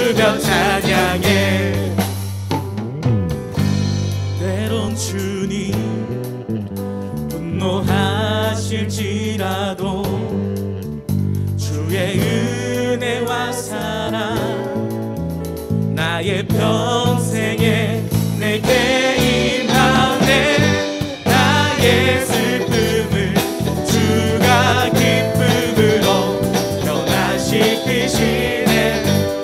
춤추며 찬양해. 때론 주님 분노하실지라도 주의 은혜와 사랑 나의 평생에 내게 임하네. 나의 슬픔을 주가 기쁨으로 변화시키시네.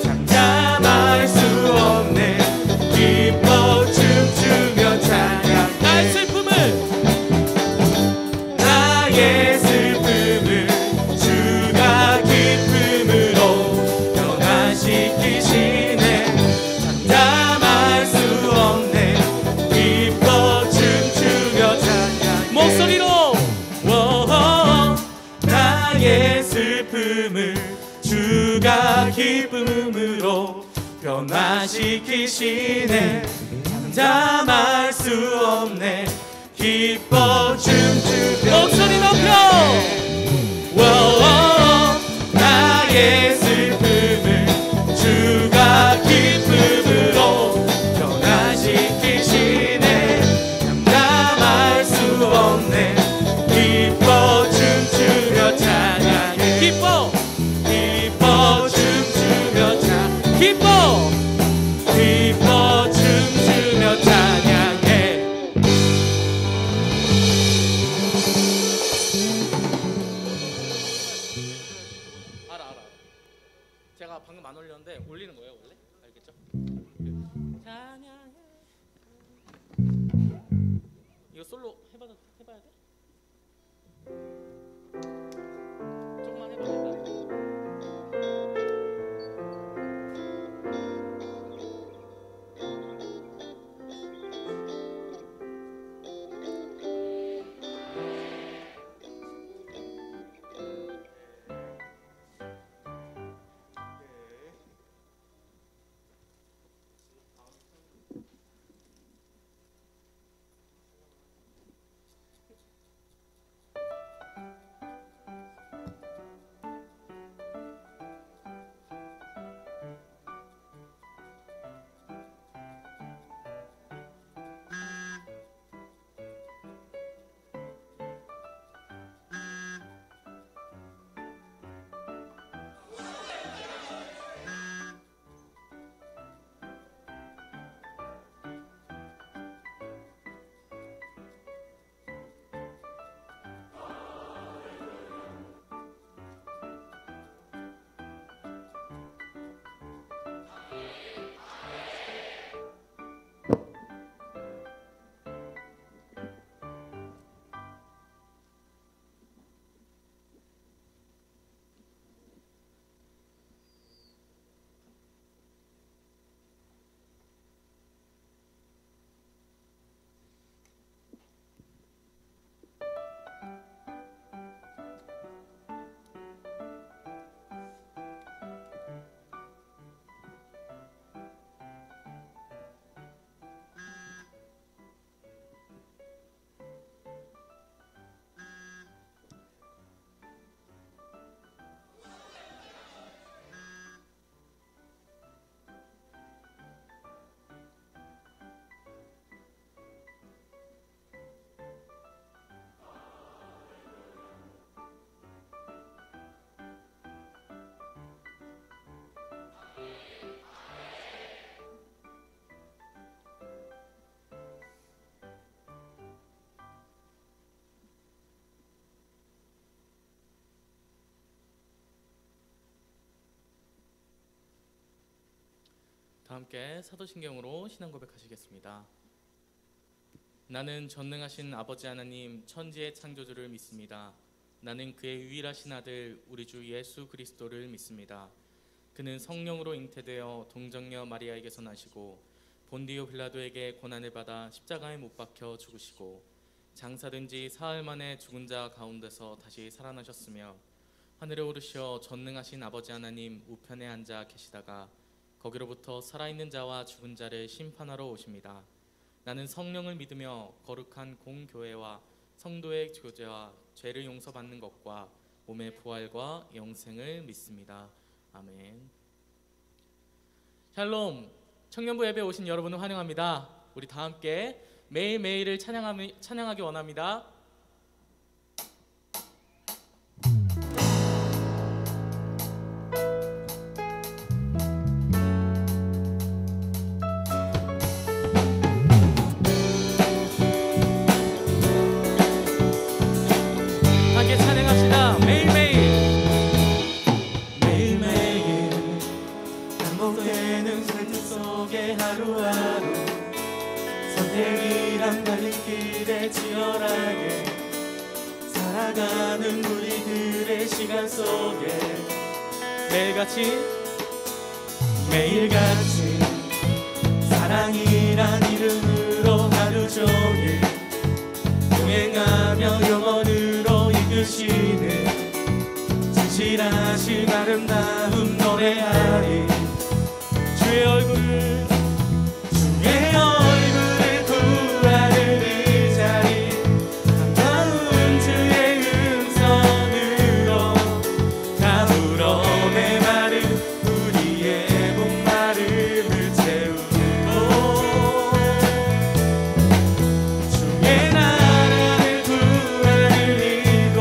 잠잠할 수 없네. 기뻐 춤추며 찬양. 나의 슬픔을 주가 기쁨으로 변화시키시네. 잠잠할 수 없네. 기뻐 춤추며 찬양. 목소리로 나의 슬픔을 주가 기쁨으로 변화시키시네. 잠잠할 수 없네. 기뻐 춤추며. 목소리 높여. 나의 슬픔을 주가 기쁨으로 변화시키시네. 잠잠할 수 없네. 기뻐 춤추며 찬양해. 기뻐 춤추며 찬양해. 기뻐 춤추며 찬양해. 알아. 제가 방금 안 올렸는데 올리는 거예요 원래? 알겠죠? 찬양해. 이거 솔로 해봐야 돼? 조금만 해봐. 다 함께 사도신경으로 신앙 고백하시겠습니다. 나는 전능하신 아버지 하나님 천지의 창조주를 믿습니다. 나는 그의 유일하신 아들 우리 주 예수 그리스도를 믿습니다. 그는 성령으로 잉태되어 동정녀 마리아에게서 나시고 본디오 빌라도에게 고난을 받아 십자가에 못 박혀 죽으시고 장사된 지 사흘 만에 죽은 자 가운데서 다시 살아나셨으며 하늘에 오르시어 전능하신 아버지 하나님 우편에 앉아 계시다가 거기로부터 살아있는 자와 죽은 자를 심판하러 오십니다. 나는 성령을 믿으며 거룩한 공교회와 성도의 교제와 죄를 용서받는 것과 몸의 부활과 영생을 믿습니다. 아멘. 샬롬, 청년부 예배 오신 여러분을 환영합니다. 우리 다 함께 매일매일을 찬양하기 원합니다. 함께 찬양합시다. 매일매일 반복되는 삶 속에 하루하루 선택이란 갈림길에 치열하게 살아가는 우리들의 시간 속에 매일같이 사랑이란 이름으로 하루 종일 동행하며 영원으로 이끄시는 진실하신 아름다움 노래하리. 주의 얼굴을 구하는 이 자리 반가운 주의 음성으로 가물어 메마른 우리의 목마름을 채우고 주의 나라를 구하는 이곳은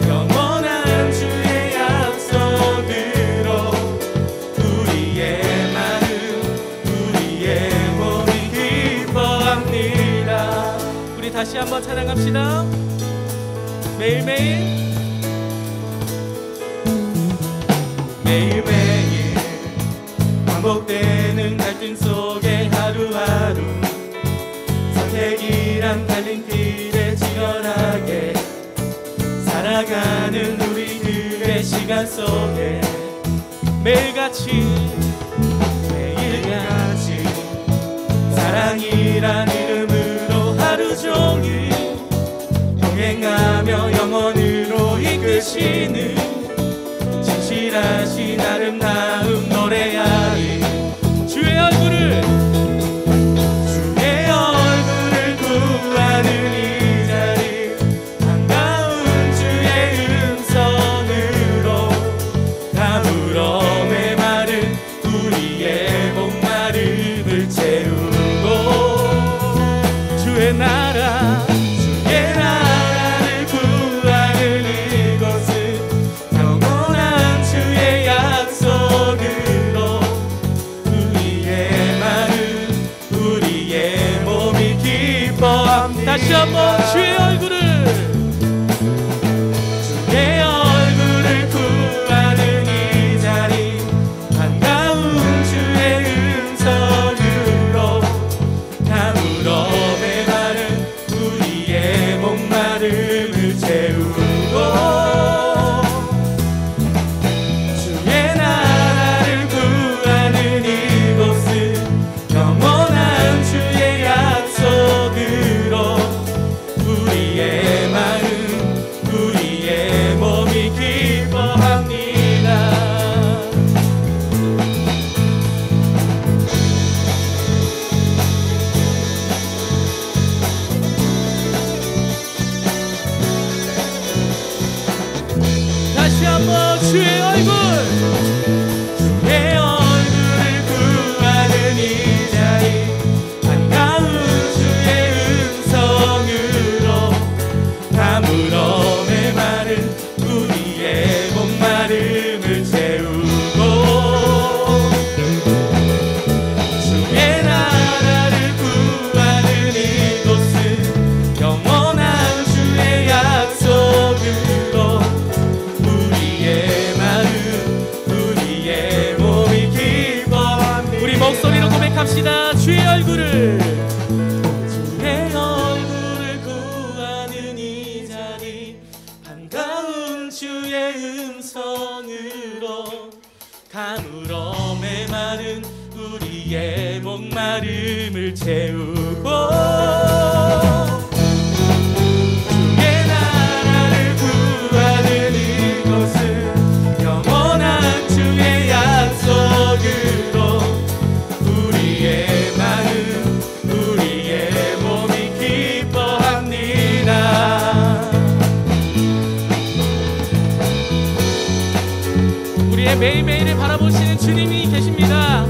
영원한 주의 약속으로 우리의 몸이 기뻐합니다. 우리 다시 한번 찬양합시다. 매일매일 반복되는 갈등 속에 하루하루 선택이란 갈림길에 치열하게 살아가는 우리들의 시간 속에 매일같이 사랑이란 이름으로 하루 종일 동행하며 영원으로 이끄시는 진실하신 아름다움 노래하리. 주의 얼굴을 구하는 이 자리 반가운 주의 음성으로 가물어 메마른 우리의 목마름을 채우고 주의 나라를 구하는 이곳은 영원한 주의 약속으로 우리의 몸이 기뻐합니다. 다시 한번 주의 얼굴을 구하는 이 자리 반가운 주의 음성으로 가물어 메마른 우리의 목마름을 채우고 주의 나라를 구하는 이곳은 영원한 주의 약속으로 우리의 몸이 기뻐합니다. 다시 한번 주의 얼굴을 구하는 이 자리 반가운 주의 음성으로 가물어 메마른 우리의 목마름을 채우고 주의 나라를 구하는 이곳은 영원한 주의 약속으로 우리의 몸이 기뻐합니다. 우리 목소리로 고백합시다. 주의 얼굴을 구하는 이 자리 반가운 주의 음성으로 가물어 메마른 우리의 목마름을 채우고 주의 나라를 구하는 이곳은 영원한 주의 약속으로 우리의 몸이 기뻐합니다. 우리의 매일매일을 바라보시는 주님이 계십니다.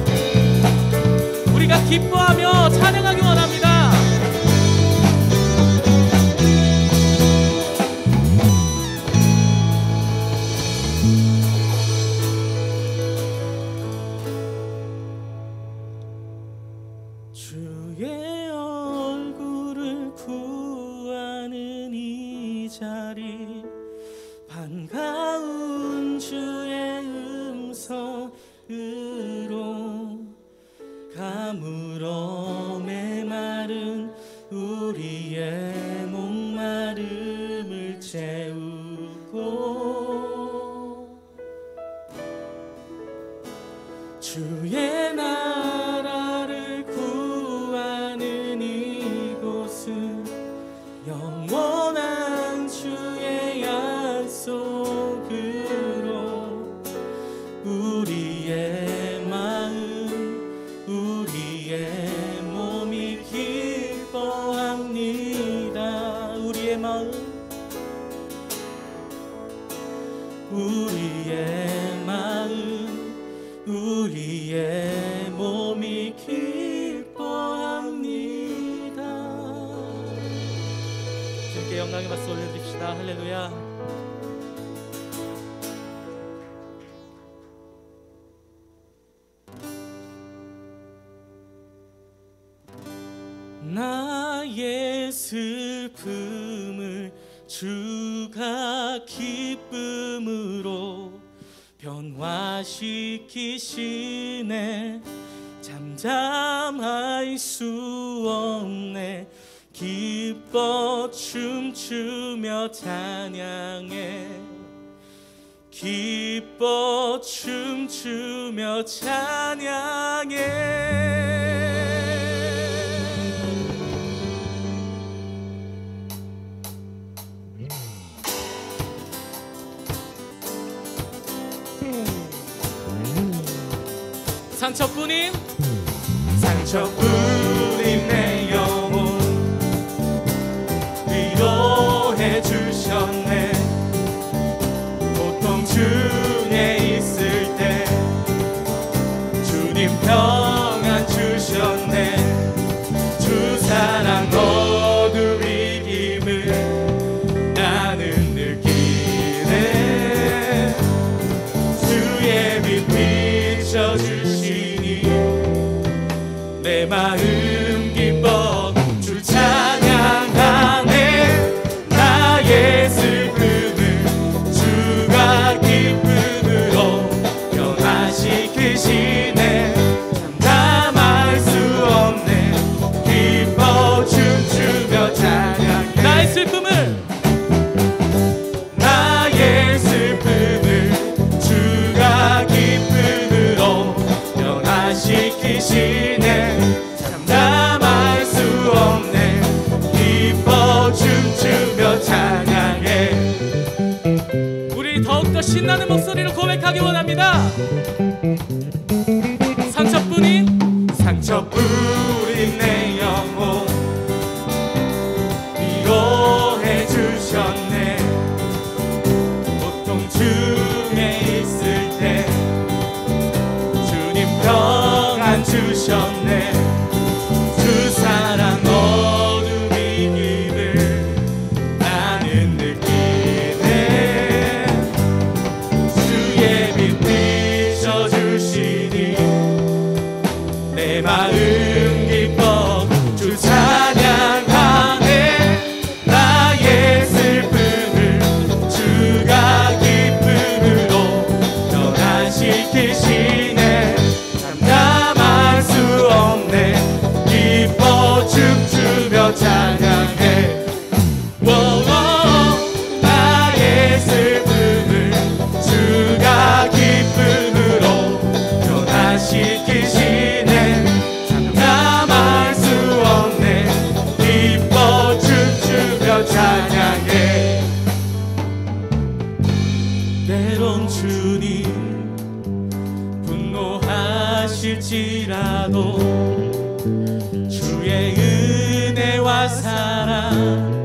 주의 나라를 구하는 이곳은 영원한 주의 약속으로 우리의 마음 우리의 몸이 기뻐합니다. 우리의 마음 우리의 마음 우리의 몸이 기뻐합니다. 주님께 영광의 박수 올려드립시다. 할렐루야. 나의 슬픔을 주가 기쁨으로 변화시키시네. 잠잠할 수 없네. 기뻐 춤추며 찬양해. 기뻐 춤추며 찬양해. 상처뿐인 내 영혼 위로해 주셨네. 고통 중에 있을 때 주님 평안 주셨네. 주 사랑 어둠 이김을 나는 느끼네. 주의 빛 비춰주시니 내 마음 기뻐 주 찬양하네. 나의 슬픔을 주가 기쁨으로 변화시키시네. 잠잠할 수 없네. 기뻐 춤추며 찬양해. 나의 슬픔을 주가 기쁨으로 변화시키시네. 잠잠할 수 없네. 기뻐 춤추며 찬양해. 우리 더욱더 신나는 목소리로 고백하기 원합니다. 상처뿐인 내 영혼 위로해 주셨네. 고통 중에 있을 때 주님 평안 주셨네. 주 사랑 어둠 이김을 나는 느끼네. 주의 빛 비춰주시니 내 마음 기뻐 주 찬양하네. 나의 슬픔을 주가 기쁨으로 변화시키시네. 잠잠할 수 없네. 기뻐 춤추며 찬양해. 나의 슬픔을 주가 기쁨으로 변화시키시네. 잠잠할 수 없네. 기뻐 춤추며 찬양해. 때론 주님 분노하실지라도 주의 은혜와 사랑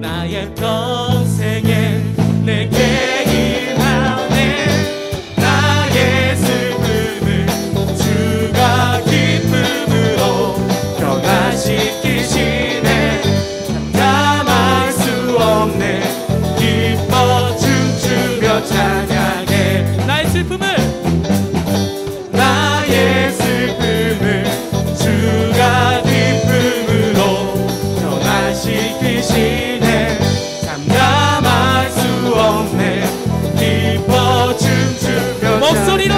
나의 평생에 내게 임하네. 나의 슬픔을 주가 기쁨으로 변화시키시네. 잠잠할 수 없네. 기뻐 춤추며 찬양해. 나의 슬픔을 주가 기쁨으로 변화시키시네. 잠잠할 수 없네. 기뻐 춤추며 목소리로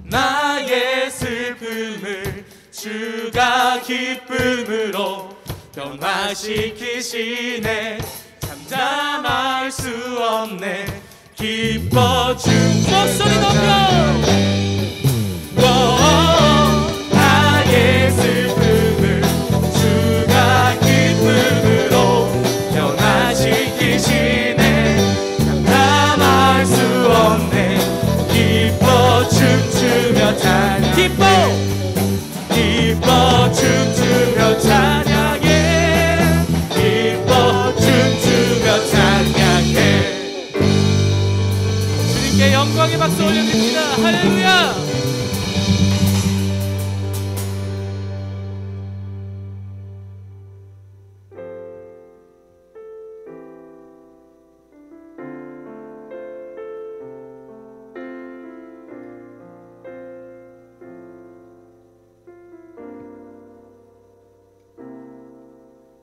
나의 슬픔을 주가 기쁨으로 변화시키시네. 잠잠할 수 없네. 기뻐 춤추며 목소리 높여 나의 슬픔을 주가 기쁨으로 변화시키시네. 감당할 수 없네. 기뻐 춤추며 찬양 기뻐 춤추며 찬양해. 기뻐 춤추며 찬양해. 주님께 영광의 박수 올려드립니다. 할렐루야.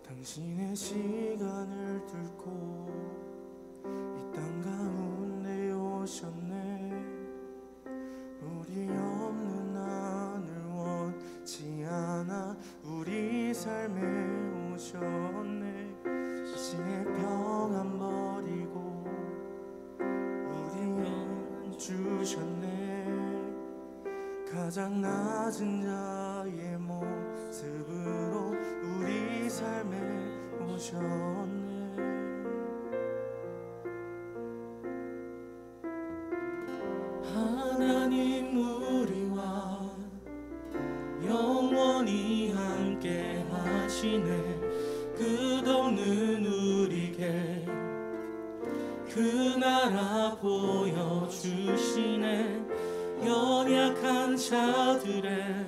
당신의 시간을 뚫고 이 땅 가운데 오셨네. 우리 없는 하늘 원치 않아 우리 삶에 오셨네. 자신의 평안 버리고 우리 영혼 주셨네. 가장 낮은 자의 모습으로 우리 삶에 오셨네. 하나님 우리와 영원히 함께 하시네. 끝없는 우리에게 그 나라 보여주시네. 연약한 자들의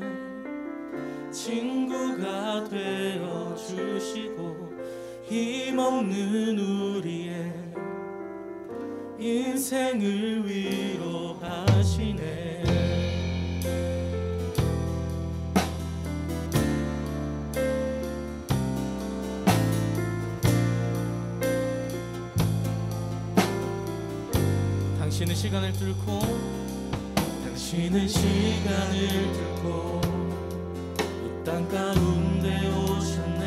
친구가 되어주시고 힘없는 우리의 인생을 위로하시네. 당신은 시간을 뚫고 당신은 시간을 뚫고 이 땅 가운데 오셨네.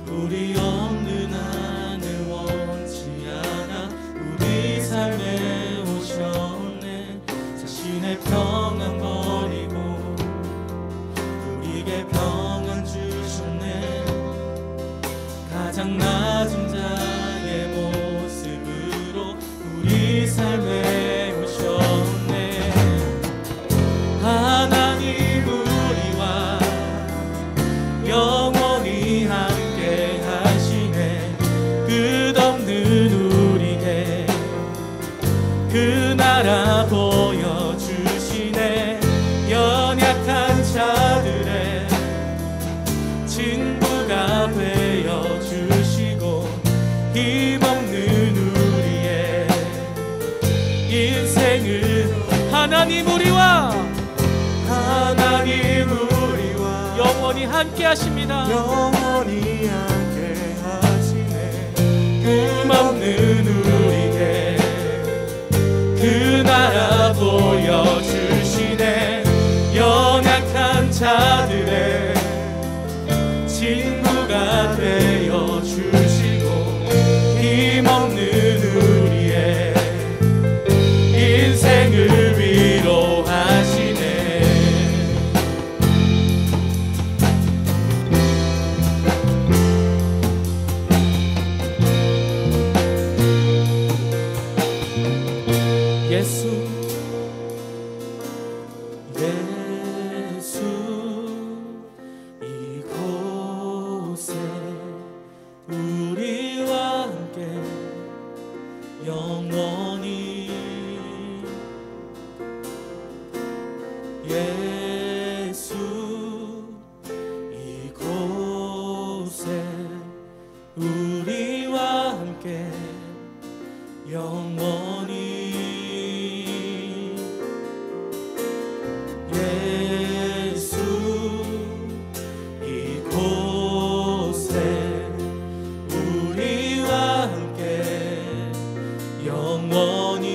우리 없는 하늘 원치 않아 우리 삶에 오셨네. 자신의 평안 버리고 우리에게 평안 주셨네. 가장 낮은 자의 모습으로 우리 삶에 오셨네. 하나님 우리와 영원히 함께 하시네. 끝없는 우리에게 그 나라 보여주시네. 연약한 자들의 친구가 되어주시고 힘없는 우리의 인생을 하나님 우리와 영원히 함께 하십니다. 영원히 함께 하시네. 힘없는 우리에게 그 나라 보여주시네. 연약한 자들의 친구가 되어주시고 힘없는 우리의 인생을 위로하시네. 이곳에 우리와 함께 영원히 예수 이곳에 우리와 함께 영원히 예수 이곳에 우리와 함께 영원히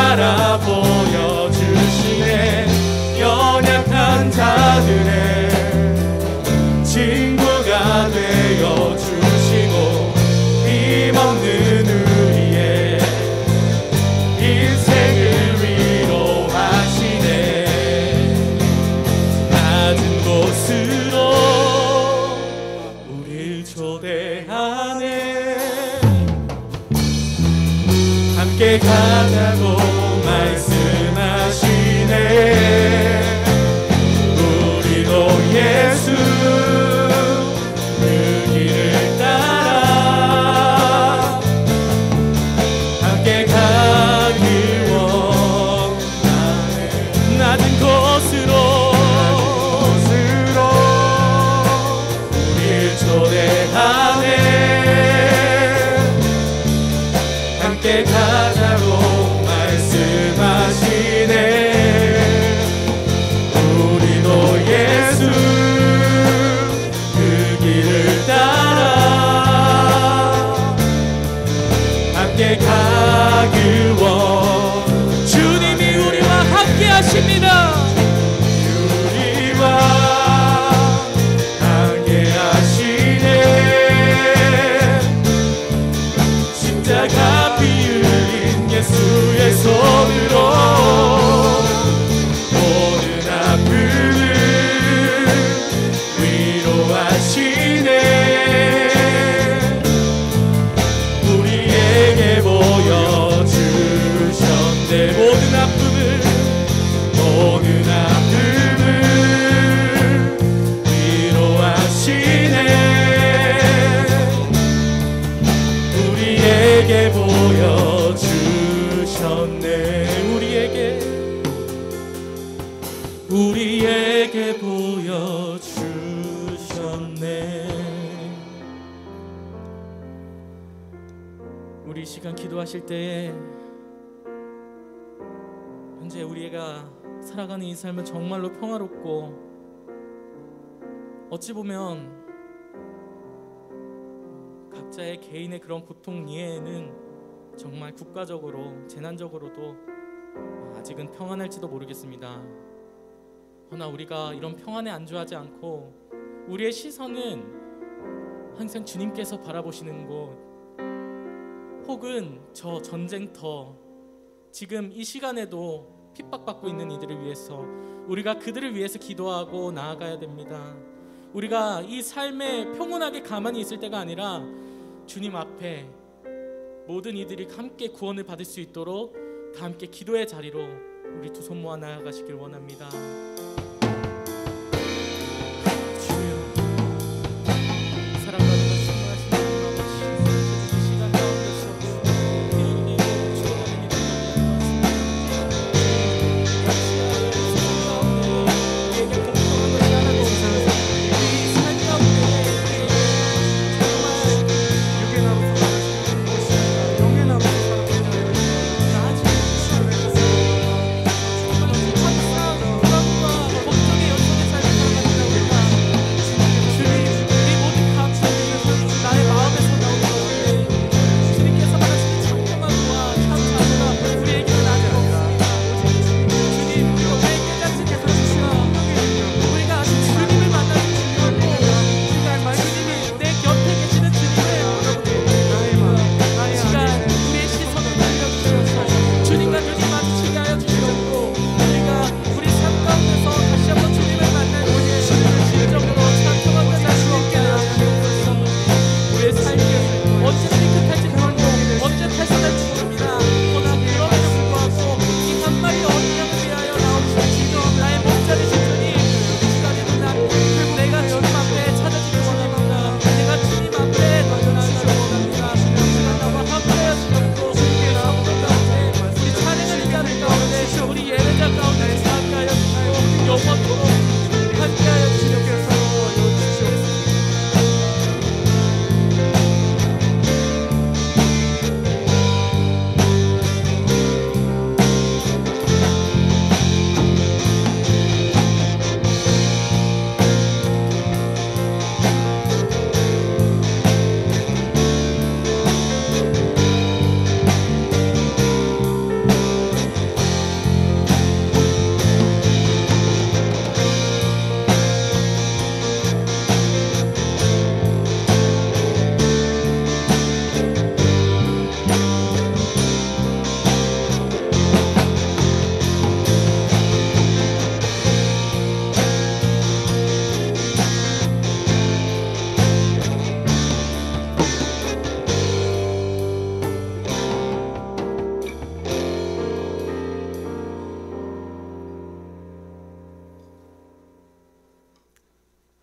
따라 보여주시네. 연약한 자들의 친구가 되어주시고 힘없는 우리의 인생을 위로하시네. 낮은 곳으로 우릴 초대하네. 함께 가자고 말씀하시네. 우리도 예수 그 길을 따라 함께 가길 원하네. 낮은 곳으로 우릴 초대하네. 함께 가자고 말씀하시네. 우리도 예수 그 길을 따라 함께 가길 원. 주님이 우리와 함께 하십니다. 우리와 함께 하시네. 십자가 피 흘린 예수의 손으로 모든 아픔을 위로하시네. 우리에게 보여주셨네. 모든 아픔을 위로하시네. 우리에게 보여주셨네. 우리에게 보여주셨네. 우리 이 시간 기도하실 때에 현재 우리가 살아가는 이 삶은 정말로 평화롭고 어찌 보면 각자의 개인의 그런 고통 이외에는 정말 국가적으로 재난적으로도 아직은 평안할지도 모르겠습니다. 그러나 우리가 이런 평안에 안주하지 않고 우리의 시선은 항상 주님께서 바라보시는 곳, 혹은 저 전쟁터, 지금 이 시간에도 핍박받고 있는 이들을 위해서 우리가 그들을 위해서 기도하고 나아가야 됩니다. 우리가 이 삶에 평온하게 가만히 있을 때가 아니라 주님 앞에 모든 이들이 함께 구원을 받을 수 있도록 다 함께 기도의 자리로 우리 두 손 모아 나아가시길 원합니다. 주여, 사랑받는 것 충만하신 하나님 아버지, 이 시간 가운데서 힘들고 죽어가는 이들을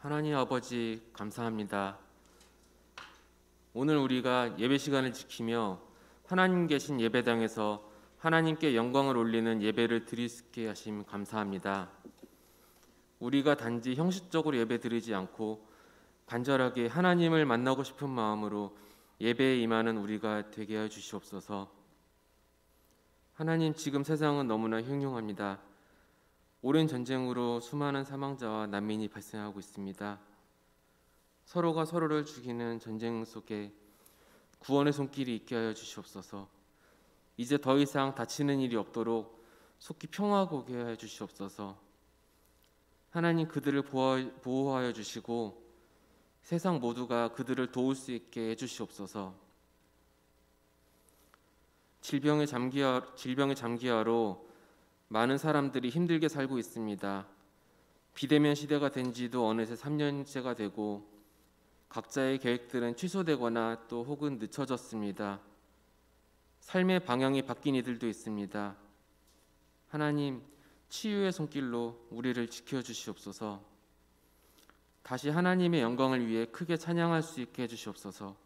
하나님 아버지 감사합니다. 오늘 우리가 예배 시간을 지키며 하나님 계신 예배당에서 하나님께 영광을 올리는 예배를 드릴 수 있게 하심 감사합니다. 우리가 단지 형식적으로 예배 드리지 않고 간절하게 하나님을 만나고 싶은 마음으로 예배에 임하는 우리가 되게 하여 주시옵소서. 하나님, 지금 세상은 너무나 흉흉합니다. 오랜 전쟁으로 수많은 사망자와 난민이 발생하고 있습니다. 서로가 서로를 죽이는 전쟁 속에 구원의 손길이 있게 하여 주시옵소서. 이제 더 이상 다치는 일이 없도록 속히 평화가 오게 하여 주시옵소서. 하나님, 그들을 보호하여 주시고 세상 모두가 그들을 도울 수 있게 해주시옵소서. 질병의 장기화로 많은 사람들이 힘들게 살고 있습니다. 비대면 시대가 된 지도 어느새 3년째가 되고 각자의 계획들은 취소되거나 또 혹은 늦춰졌습니다. 삶의 방향이 바뀐 이들도 있습니다. 하나님, 치유의 손길로 우리를 지켜주시옵소서. 다시 하나님의 영광을 위해 크게 찬양할 수 있게 해주시옵소서.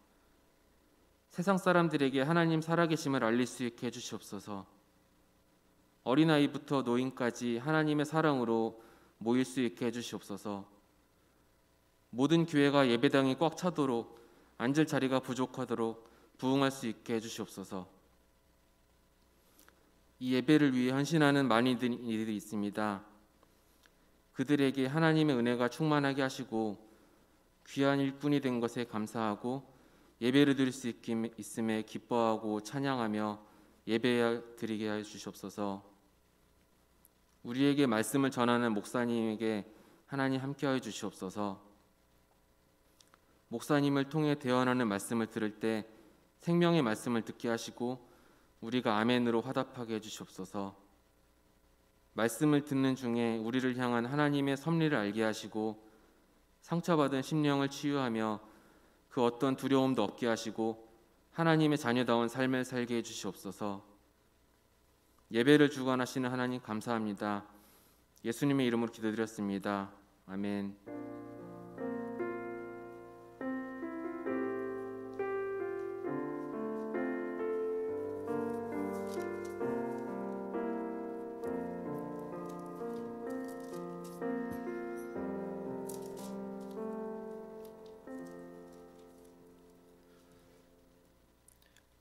세상 사람들에게 하나님 살아계심을 알릴 수 있게 해주시옵소서. 어린아이부터 노인까지 하나님의 사랑으로 모일 수 있게 해주시옵소서. 모든 교회가 예배당이 꽉 차도록, 앉을 자리가 부족하도록 부응할 수 있게 해주시옵소서. 이 예배를 위해 헌신하는 많은 이들이 있습니다. 그들에게 하나님의 은혜가 충만하게 하시고 귀한 일꾼이 된 것에 감사하고 예배를 드릴 수 있음에 기뻐하고 찬양하며 예배 드리게 하여 주시옵소서. 우리에게 말씀을 전하는 목사님에게 하나님 함께하여 주시옵소서. 목사님을 통해 대언하는 말씀을 들을 때 생명의 말씀을 듣게 하시고 우리가 아멘으로 화답하게 해주시옵소서. 말씀을 듣는 중에 우리를 향한 하나님의 섭리를 알게 하시고 상처받은 심령을 치유하며 그 어떤 두려움도 없게 하시고 하나님의 자녀다운 삶을 살게 해주시옵소서. 예배를 주관하시는 하나님 감사합니다. 예수님의 이름으로 기도드렸습니다. 아멘.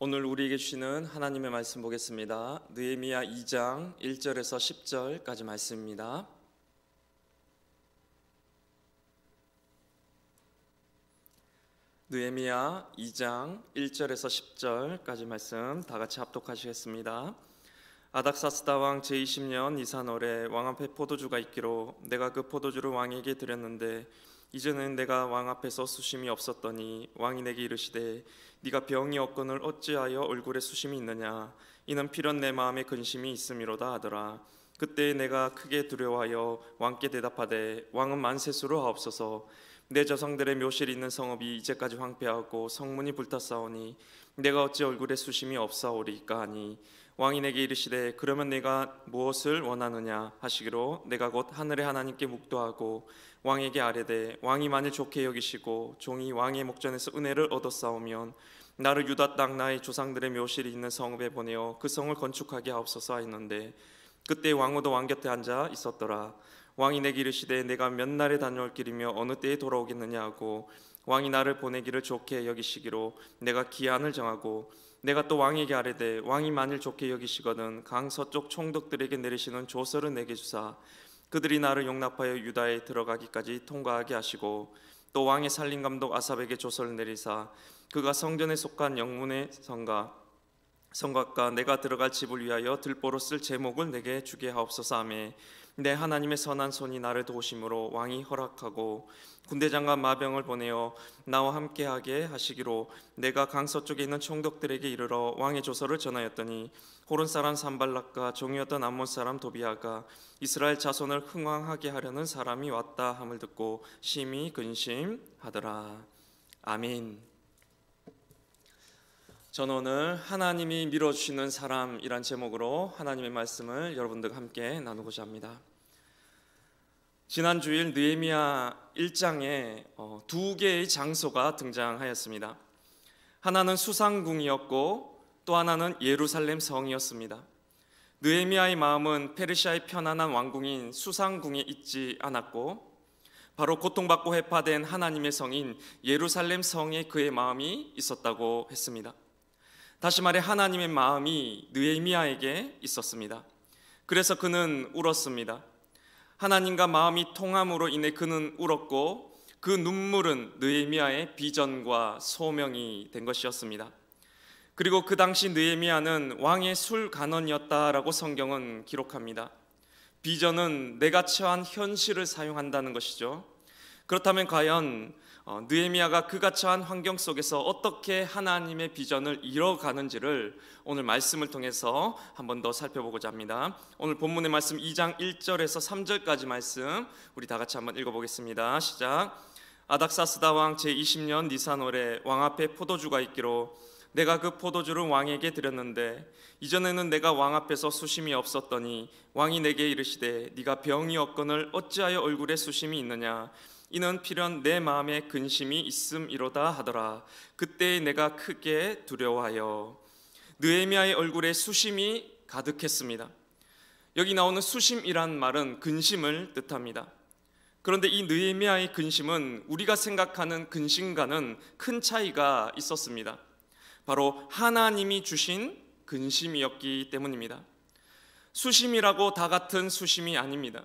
오늘 우리에게 주시는 하나님의 말씀 보겠습니다. 느헤미야 2장 1절에서 10절까지 말씀입니다. 느헤미야 2장 1절에서 10절까지 말씀 다 같이 합독하시겠습니다. 아닥사스다 왕 제20년 니산월에 왕 앞에 포도주가 있기로 내가 그 포도주를 왕에게 드렸는데 이제는 내가 왕 앞에서 수심이 없었더니 왕이 내게 이르시되 네가 병이 없거늘 어찌하여 얼굴에 수심이 있느냐 이는 필연 내 마음에 근심이 있음이로다 하더라. 그때 내가 크게 두려워하여 왕께 대답하되 왕은 만세수로 하옵소서. 내 조상들의 묘실이 있는 성읍이 이제까지 황폐하고 성문이 불탔사오니 내가 어찌 얼굴에 수심이 없사오리까 하니 왕이 내게 이르시되 그러면 내가 무엇을 원하느냐 하시기로 내가 곧 하늘의 하나님께 묵도하고 왕에게 아뢰되 왕이 만일 좋게 여기시고 종이 왕의 목전에서 은혜를 얻었사오면 나를 유다 땅 나의 조상들의 묘실이 있는 성읍에 보내어 그 성을 건축하게 하옵소서 하였는데 그때 왕후도 왕 곁에 앉아 있었더라. 왕이 내게 이르시되 내가 몇 날에 다녀올 길이며 어느 때에 돌아오겠느냐 하고 왕이 나를 보내기를 좋게 여기시기로 내가 기한을 정하고 내가 또 왕에게 아뢰되 왕이 만일 좋게 여기시거든 강 서쪽 총독들에게 내리시는 조서를 내게 주사 그들이 나를 용납하여 유다에 들어가기까지 통과하게 하시고 또 왕의 살림감독 아삽에게 조서를 내리사 그가 성전에 속한 영문의 성곽과 내가 들어갈 집을 위하여 들보로 쓸 제목을 내게 주게 하옵소서 하매 내 하나님의 선한 손이 나를 도우심으로 왕이 허락하고 군대장관 마병을 보내어 나와 함께하게 하시기로 내가 강서쪽에 있는 총독들에게 이르러 왕의 조서를 전하였더니 호른 사람 산발락과 종이었던 암몬 사람 도비아가 이스라엘 자손을 흥왕하게 하려는 사람이 왔다 함을 듣고 심히 근심하더라. 아멘. 저는 오늘 하나님이 밀어주시는 사람이란 제목으로 하나님의 말씀을 여러분들과 함께 나누고자 합니다. 지난 주일 느헤미야 1장에 두 개의 장소가 등장하였습니다. 하나는 수상궁이었고 또 하나는 예루살렘 성이었습니다. 느헤미야의 마음은 페르시아의 편안한 왕궁인 수상궁에 있지 않았고 바로 고통받고 회파된 하나님의 성인 예루살렘 성에 그의 마음이 있었다고 했습니다. 다시 말해 하나님의 마음이 느헤미야에게 있었습니다. 그래서 그는 울었습니다. 하나님과 마음이 통함으로 인해 그는 울었고 그 눈물은 느헤미야의 비전과 소명이 된 것이었습니다. 그리고 그 당시 느헤미야는 왕의 술간원이었다라고 성경은 기록합니다. 비전은 내가 처한 현실을 사용한다는 것이죠. 그렇다면 과연 느헤미야가 그가 처한 환경 속에서 어떻게 하나님의 비전을 이뤄가는지를 오늘 말씀을 통해서 한 번 더 살펴보고자 합니다. 오늘 본문의 말씀 2장 1절에서 3절까지 말씀 우리 다 같이 한번 읽어보겠습니다. 시작. 아닥사스다 왕 제20년 니산월에 왕 앞에 포도주가 있기로 내가 그 포도주를 왕에게 드렸는데 이전에는 내가 왕 앞에서 수심이 없었더니 왕이 내게 이르시되 네가 병이 없거늘 어찌하여 얼굴에 수심이 있느냐 이는 필연 내 마음에 근심이 있음이로다 하더라. 그때 내가 크게 두려워하여 느헤미야의 얼굴에 수심이 가득했습니다. 여기 나오는 수심이란 말은 근심을 뜻합니다. 그런데 이 느헤미야의 근심은 우리가 생각하는 근심과는 큰 차이가 있었습니다. 바로 하나님이 주신 근심이었기 때문입니다. 수심이라고 다 같은 수심이 아닙니다.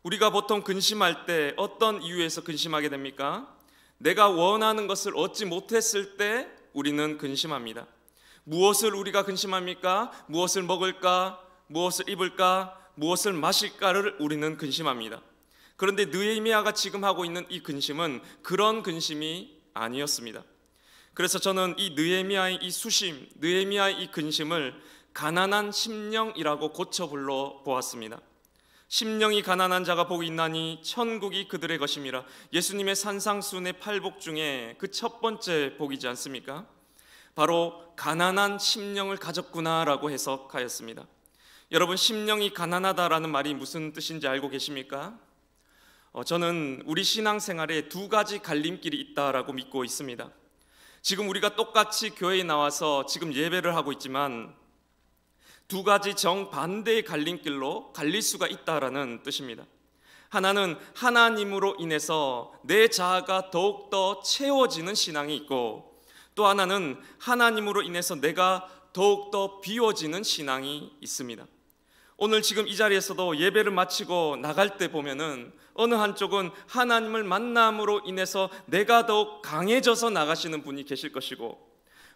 우리가 보통 근심할 때 어떤 이유에서 근심하게 됩니까? 내가 원하는 것을 얻지 못했을 때 우리는 근심합니다. 무엇을 우리가 근심합니까? 무엇을 먹을까? 무엇을 입을까? 무엇을 마실까를 우리는 근심합니다. 그런데 느헤미야가 지금 하고 있는 이 근심은 그런 근심이 아니었습니다. 그래서 저는 이 느헤미야의 이 수심, 느헤미야의 이 근심을 가난한 심령이라고 고쳐 불러 보았습니다. 심령이 가난한 자가 복이 있나니 천국이 그들의 것임이라. 예수님의 산상수훈의 8복 중에 그 첫 번째 복이지 않습니까? 바로 가난한 심령을 가졌구나라고 해석하였습니다. 여러분, 심령이 가난하다라는 말이 무슨 뜻인지 알고 계십니까? 저는 우리 신앙생활에 두 가지 갈림길이 있다라고 믿고 있습니다. 지금 우리가 똑같이 교회에 나와서 지금 예배를 하고 있지만 두 가지 정반대의 갈림길로 갈릴 수가 있다라는 뜻입니다. 하나는 하나님으로 인해서 내 자아가 더욱더 채워지는 신앙이 있고 또 하나는 하나님으로 인해서 내가 더욱더 비워지는 신앙이 있습니다. 오늘 지금 이 자리에서도 예배를 마치고 나갈 때 보면은 어느 한쪽은 하나님을 만남으로 인해서 내가 더욱 강해져서 나가시는 분이 계실 것이고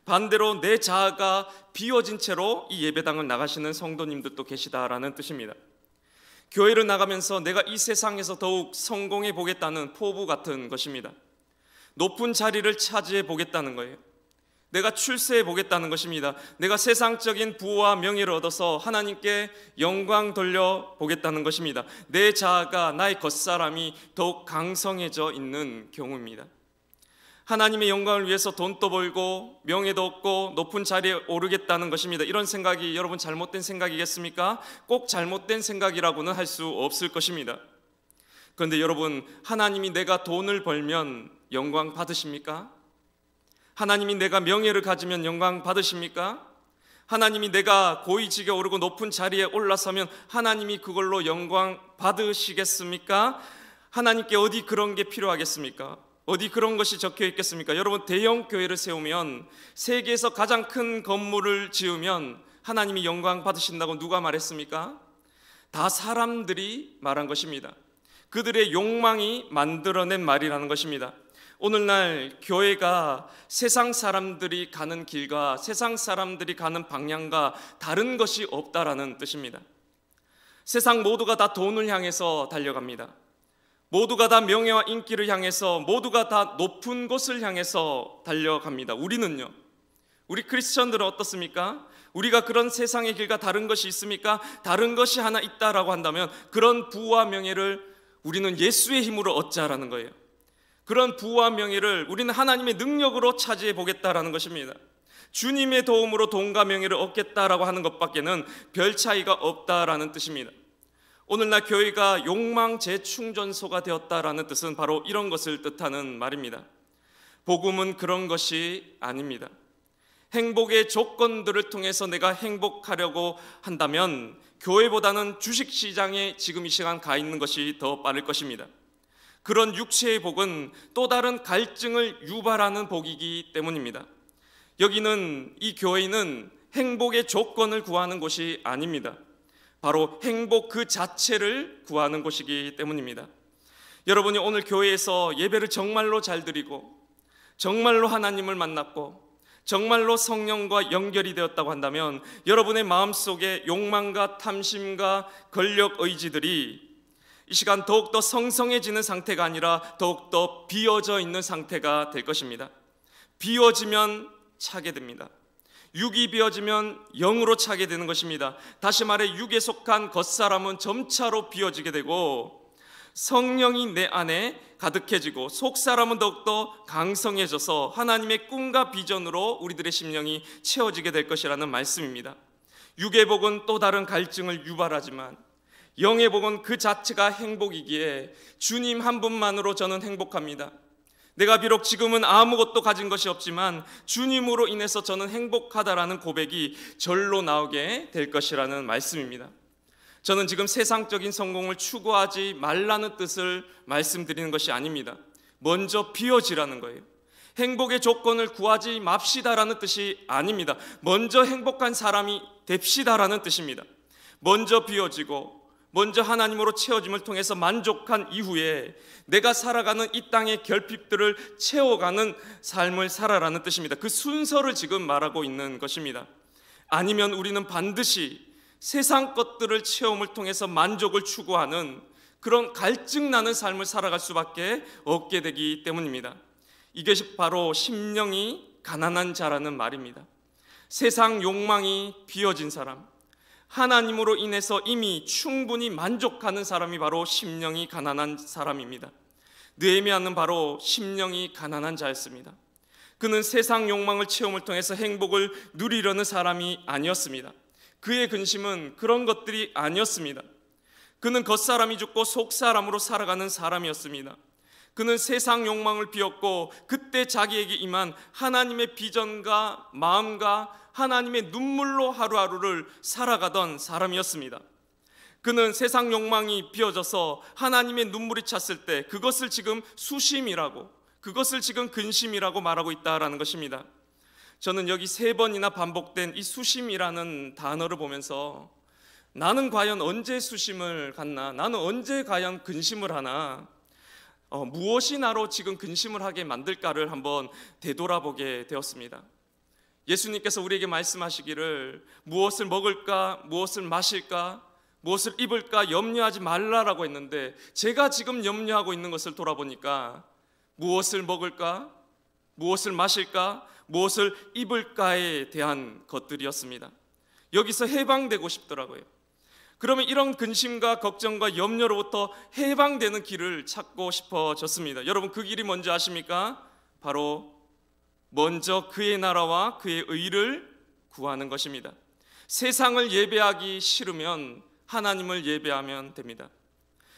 반대로 내 자아가 비워진 채로 이 예배당을 나가시는 성도님들도 계시다라는 뜻입니다. 교회를 나가면서 내가 이 세상에서 더욱 성공해 보겠다는 포부 같은 것입니다. 높은 자리를 차지해 보겠다는 거예요. 내가 출세해 보겠다는 것입니다. 내가 세상적인 부와 명예를 얻어서 하나님께 영광 돌려 보겠다는 것입니다. 내 자아가 나의 겉사람이 더욱 강성해져 있는 경우입니다. 하나님의 영광을 위해서 돈도 벌고 명예도 얻고 높은 자리에 오르겠다는 것입니다. 이런 생각이 여러분 잘못된 생각이겠습니까? 꼭 잘못된 생각이라고는 할 수 없을 것입니다. 그런데 여러분, 하나님이 내가 돈을 벌면 영광 받으십니까? 하나님이 내가 명예를 가지면 영광 받으십니까? 하나님이 내가 고위직에 오르고 높은 자리에 올라서면 하나님이 그걸로 영광 받으시겠습니까? 하나님께 어디 그런 게 필요하겠습니까? 어디 그런 것이 적혀 있겠습니까? 여러분, 대형 교회를 세우면, 세계에서 가장 큰 건물을 지으면 하나님이 영광 받으신다고 누가 말했습니까? 다 사람들이 말한 것입니다. 그들의 욕망이 만들어낸 말이라는 것입니다. 오늘날 교회가 세상 사람들이 가는 길과 세상 사람들이 가는 방향과 다른 것이 없다라는 뜻입니다. 세상 모두가 다 돈을 향해서 달려갑니다. 모두가 다 명예와 인기를 향해서, 모두가 다 높은 곳을 향해서 달려갑니다. 우리는요? 우리 크리스천들은 어떻습니까? 우리가 그런 세상의 길과 다른 것이 있습니까? 다른 것이 하나 있다라고 한다면 그런 부와 명예를 우리는 예수의 힘으로 얻자라는 거예요. 그런 부와 명예를 우리는 하나님의 능력으로 차지해 보겠다라는 것입니다. 주님의 도움으로 돈과 명예를 얻겠다라고 하는 것밖에는 별 차이가 없다라는 뜻입니다. 오늘날 교회가 욕망 재충전소가 되었다라는 뜻은 바로 이런 것을 뜻하는 말입니다. 복음은 그런 것이 아닙니다. 행복의 조건들을 통해서 내가 행복하려고 한다면 교회보다는 주식시장에 지금 이 시간 가 있는 것이 더 빠를 것입니다. 그런 육체의 복은 또 다른 갈증을 유발하는 복이기 때문입니다. 여기는, 이 교회는 행복의 조건을 구하는 곳이 아닙니다. 바로 행복 그 자체를 구하는 곳이기 때문입니다. 여러분이 오늘 교회에서 예배를 정말로 잘 드리고 정말로 하나님을 만났고 정말로 성령과 연결이 되었다고 한다면 여러분의 마음속에 욕망과 탐심과 권력 의지들이 이 시간 더욱더 성성해지는 상태가 아니라 더욱더 비어져 있는 상태가 될 것입니다. 비어지면 차게 됩니다. 육이 비어지면 영으로 차게 되는 것입니다. 다시 말해 육에 속한 겉사람은 점차로 비어지게 되고 성령이 내 안에 가득해지고 속사람은 더욱더 강성해져서 하나님의 꿈과 비전으로 우리들의 심령이 채워지게 될 것이라는 말씀입니다. 육의 복은 또 다른 갈증을 유발하지만 영의 복은 그 자체가 행복이기에 주님 한 분만으로 저는 행복합니다. 내가 비록 지금은 아무것도 가진 것이 없지만 주님으로 인해서 저는 행복하다라는 고백이 절로 나오게 될 것이라는 말씀입니다. 저는 지금 세상적인 성공을 추구하지 말라는 뜻을 말씀드리는 것이 아닙니다. 먼저 비워지라는 거예요. 행복의 조건을 구하지 맙시다라는 뜻이 아닙니다. 먼저 행복한 사람이 됩시다라는 뜻입니다. 먼저 비워지고 먼저 하나님으로 채워짐을 통해서 만족한 이후에 내가 살아가는 이 땅의 결핍들을 채워가는 삶을 살아라는 뜻입니다. 그 순서를 지금 말하고 있는 것입니다. 아니면 우리는 반드시 세상 것들을 체험을 통해서 만족을 추구하는 그런 갈증나는 삶을 살아갈 수밖에 없게 되기 때문입니다. 이것이 바로 심령이 가난한 자라는 말입니다. 세상 욕망이 비어진 사람, 하나님으로 인해서 이미 충분히 만족하는 사람이 바로 심령이 가난한 사람입니다. 느헤미야는 바로 심령이 가난한 자였습니다. 그는 세상 욕망을 체험을 통해서 행복을 누리려는 사람이 아니었습니다. 그의 근심은 그런 것들이 아니었습니다. 그는 겉사람이 죽고 속사람으로 살아가는 사람이었습니다. 그는 세상 욕망을 비웠고 그때 자기에게 임한 하나님의 비전과 마음과 하나님의 눈물로 하루하루를 살아가던 사람이었습니다. 그는 세상 욕망이 비어져서 하나님의 눈물이 찼을 때 그것을 지금 수심이라고, 그것을 지금 근심이라고 말하고 있다라는 것입니다. 저는 여기 3번이나 반복된 이 수심이라는 단어를 보면서 나는 과연 언제 수심을 갖나? 나는 언제 과연 근심을 하나? 무엇이 나로 지금 근심을 하게 만들까를 한번 되돌아보게 되었습니다. 예수님께서 우리에게 말씀하시기를 무엇을 먹을까, 무엇을 마실까, 무엇을 입을까 염려하지 말라라고 했는데 제가 지금 염려하고 있는 것을 돌아보니까 무엇을 먹을까, 무엇을 마실까, 무엇을 입을까에 대한 것들이었습니다. 여기서 해방되고 싶더라고요. 그러면 이런 근심과 걱정과 염려로부터 해방되는 길을 찾고 싶어졌습니다. 여러분 그 길이 뭔지 아십니까? 바로 먼저 그의 나라와 그의 의를 구하는 것입니다. 세상을 예배하기 싫으면 하나님을 예배하면 됩니다.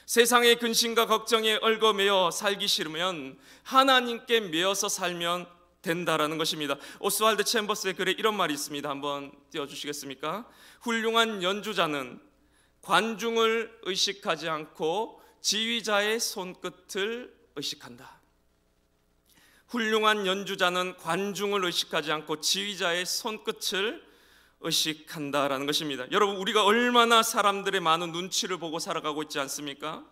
세상의 근심과 걱정에 얽어매여 살기 싫으면 하나님께 매여서 살면 된다라는 것입니다. 오스왈드 챔버스의 글에 이런 말이 있습니다. 한번 띄워주시겠습니까? 훌륭한 연주자는 관중을 의식하지 않고 지휘자의 손끝을 의식한다. 훌륭한 연주자는 관중을 의식하지 않고 지휘자의 손끝을 의식한다라는 것입니다. 여러분 우리가 얼마나 사람들의 많은 눈치를 보고 살아가고 있지 않습니까?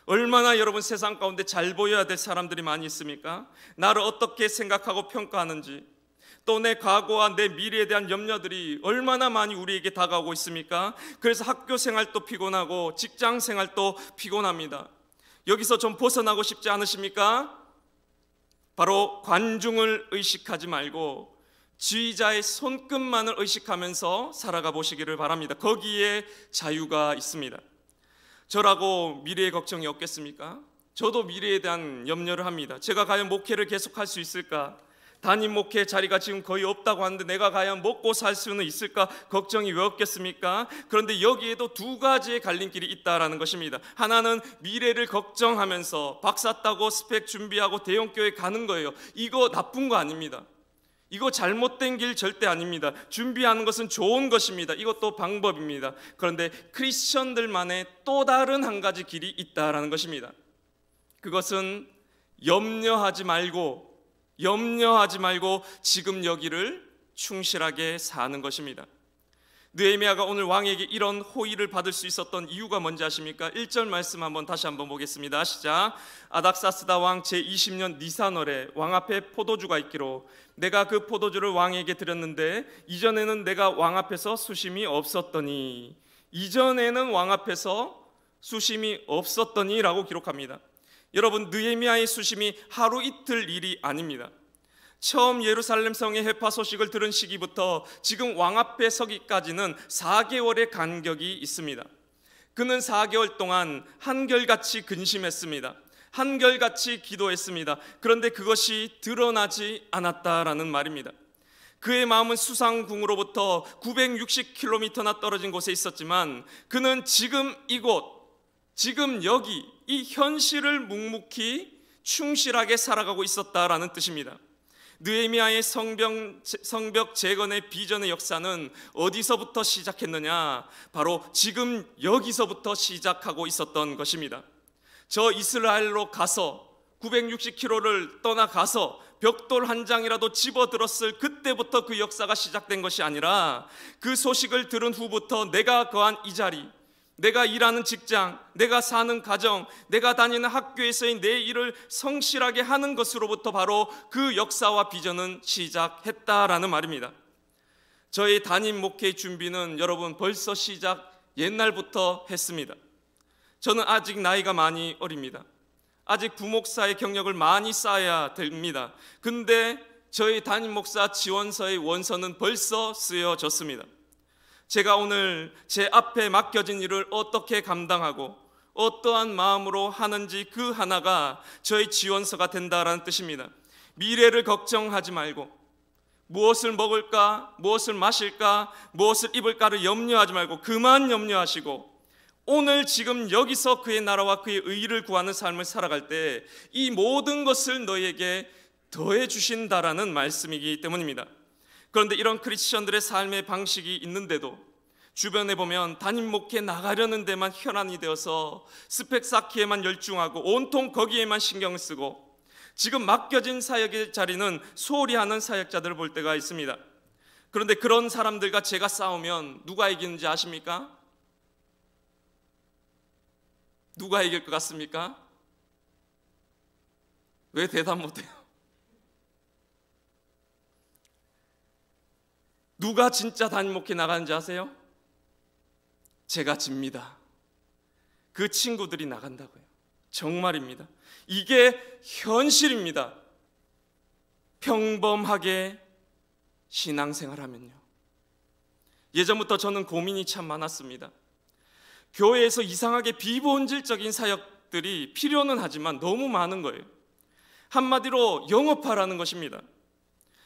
얼마나 여러분 세상 가운데 잘 보여야 될 사람들이 많이 있습니까? 나를 어떻게 생각하고 평가하는지, 또 내 과거와 내 미래에 대한 염려들이 얼마나 많이 우리에게 다가오고 있습니까? 그래서 학교 생활도 피곤하고 직장 생활도 피곤합니다. 여기서 좀 벗어나고 싶지 않으십니까? 바로 관중을 의식하지 말고 지휘자의 손끝만을 의식하면서 살아가 보시기를 바랍니다. 거기에 자유가 있습니다. 저라고 미래의 걱정이 없겠습니까? 저도 미래에 대한 염려를 합니다. 제가 과연 목회를 계속할 수 있을까? 담임 목회 자리가 지금 거의 없다고 하는데 내가 과연 먹고 살 수는 있을까 걱정이 왜 없겠습니까? 그런데 여기에도 두 가지의 갈림길이 있다라는 것입니다. 하나는 미래를 걱정하면서 박사 따고 스펙 준비하고 대형교회 가는 거예요. 이거 나쁜 거 아닙니다. 이거 잘못된 길 절대 아닙니다. 준비하는 것은 좋은 것입니다. 이것도 방법입니다. 그런데 크리스천들만의 또 다른 한 가지 길이 있다라는 것입니다. 그것은 염려하지 말고 지금 여기를 충실하게 사는 것입니다. 느헤미야가 오늘 왕에게 이런 호의를 받을 수 있었던 이유가 뭔지 아십니까? 1절 말씀 다시 한번 보겠습니다. 시작. 아닥사스다 왕 제20년 니산월에 왕 앞에 포도주가 있기로 내가 그 포도주를 왕에게 드렸는데 이전에는 내가 왕 앞에서 수심이 없었더니 라고 기록합니다. 여러분, 느헤미야의 수심이 하루 이틀 일이 아닙니다. 처음 예루살렘 성의 해파 소식을 들은 시기부터 지금 왕 앞에 서기까지는 4개월의 간격이 있습니다. 그는 4개월 동안 한결같이 근심했습니다. 한결같이 기도했습니다. 그런데 그것이 드러나지 않았다라는 말입니다. 그의 마음은 수상궁으로부터 960km나 떨어진 곳에 있었지만 그는 지금 이곳, 지금 여기 이 현실을 묵묵히 충실하게 살아가고 있었다라는 뜻입니다. 느헤미야의 성벽 재건의 비전의 역사는 어디서부터 시작했느냐? 바로 지금 여기서부터 시작하고 있었던 것입니다. 저 이스라엘로 가서 960km를 떠나가서 벽돌 한 장이라도 집어들었을 그때부터 그 역사가 시작된 것이 아니라 그 소식을 들은 후부터 내가 거한 이 자리, 내가 일하는 직장, 내가 사는 가정, 내가 다니는 학교에서의 내 일을 성실하게 하는 것으로부터 바로 그 역사와 비전은 시작했다라는 말입니다. 저의 담임 목회 준비는 여러분 벌써 옛날부터 했습니다. 저는 아직 나이가 많이 어립니다. 아직 부목사의 경력을 많이 쌓아야 됩니다. 근데 저희 담임 목사 지원서의 원서는 벌써 쓰여졌습니다. 제가 오늘 제 앞에 맡겨진 일을 어떻게 감당하고 어떠한 마음으로 하는지 그 하나가 저희 지원서가 된다라는 뜻입니다. 미래를 걱정하지 말고 무엇을 먹을까, 무엇을 마실까, 무엇을 입을까를 염려하지 말고 그만 염려하시고 오늘 지금 여기서 그의 나라와 그의 의를 구하는 삶을 살아갈 때 이 모든 것을 너에게 더해 주신다라는 말씀이기 때문입니다. 그런데 이런 크리스천들의 삶의 방식이 있는데도 주변에 보면 담임 목회 나가려는 데만 혈안이 되어서 스펙 쌓기에만 열중하고 온통 거기에만 신경을 쓰고 지금 맡겨진 사역의 자리는 소홀히 하는 사역자들을 볼 때가 있습니다. 그런데 그런 사람들과 제가 싸우면 누가 이기는지 아십니까? 누가 이길 것 같습니까? 왜 대답 못해요? 누가 진짜 담임 목회 나가는지 아세요? 제가 집니다. 그 친구들이 나간다고요. 정말입니다. 이게 현실입니다. 평범하게 신앙생활하면요. 예전부터 저는 고민이 참 많았습니다. 교회에서 이상하게 비본질적인 사역들이 필요는 하지만 너무 많은 거예요. 한마디로 영업하라는 것입니다.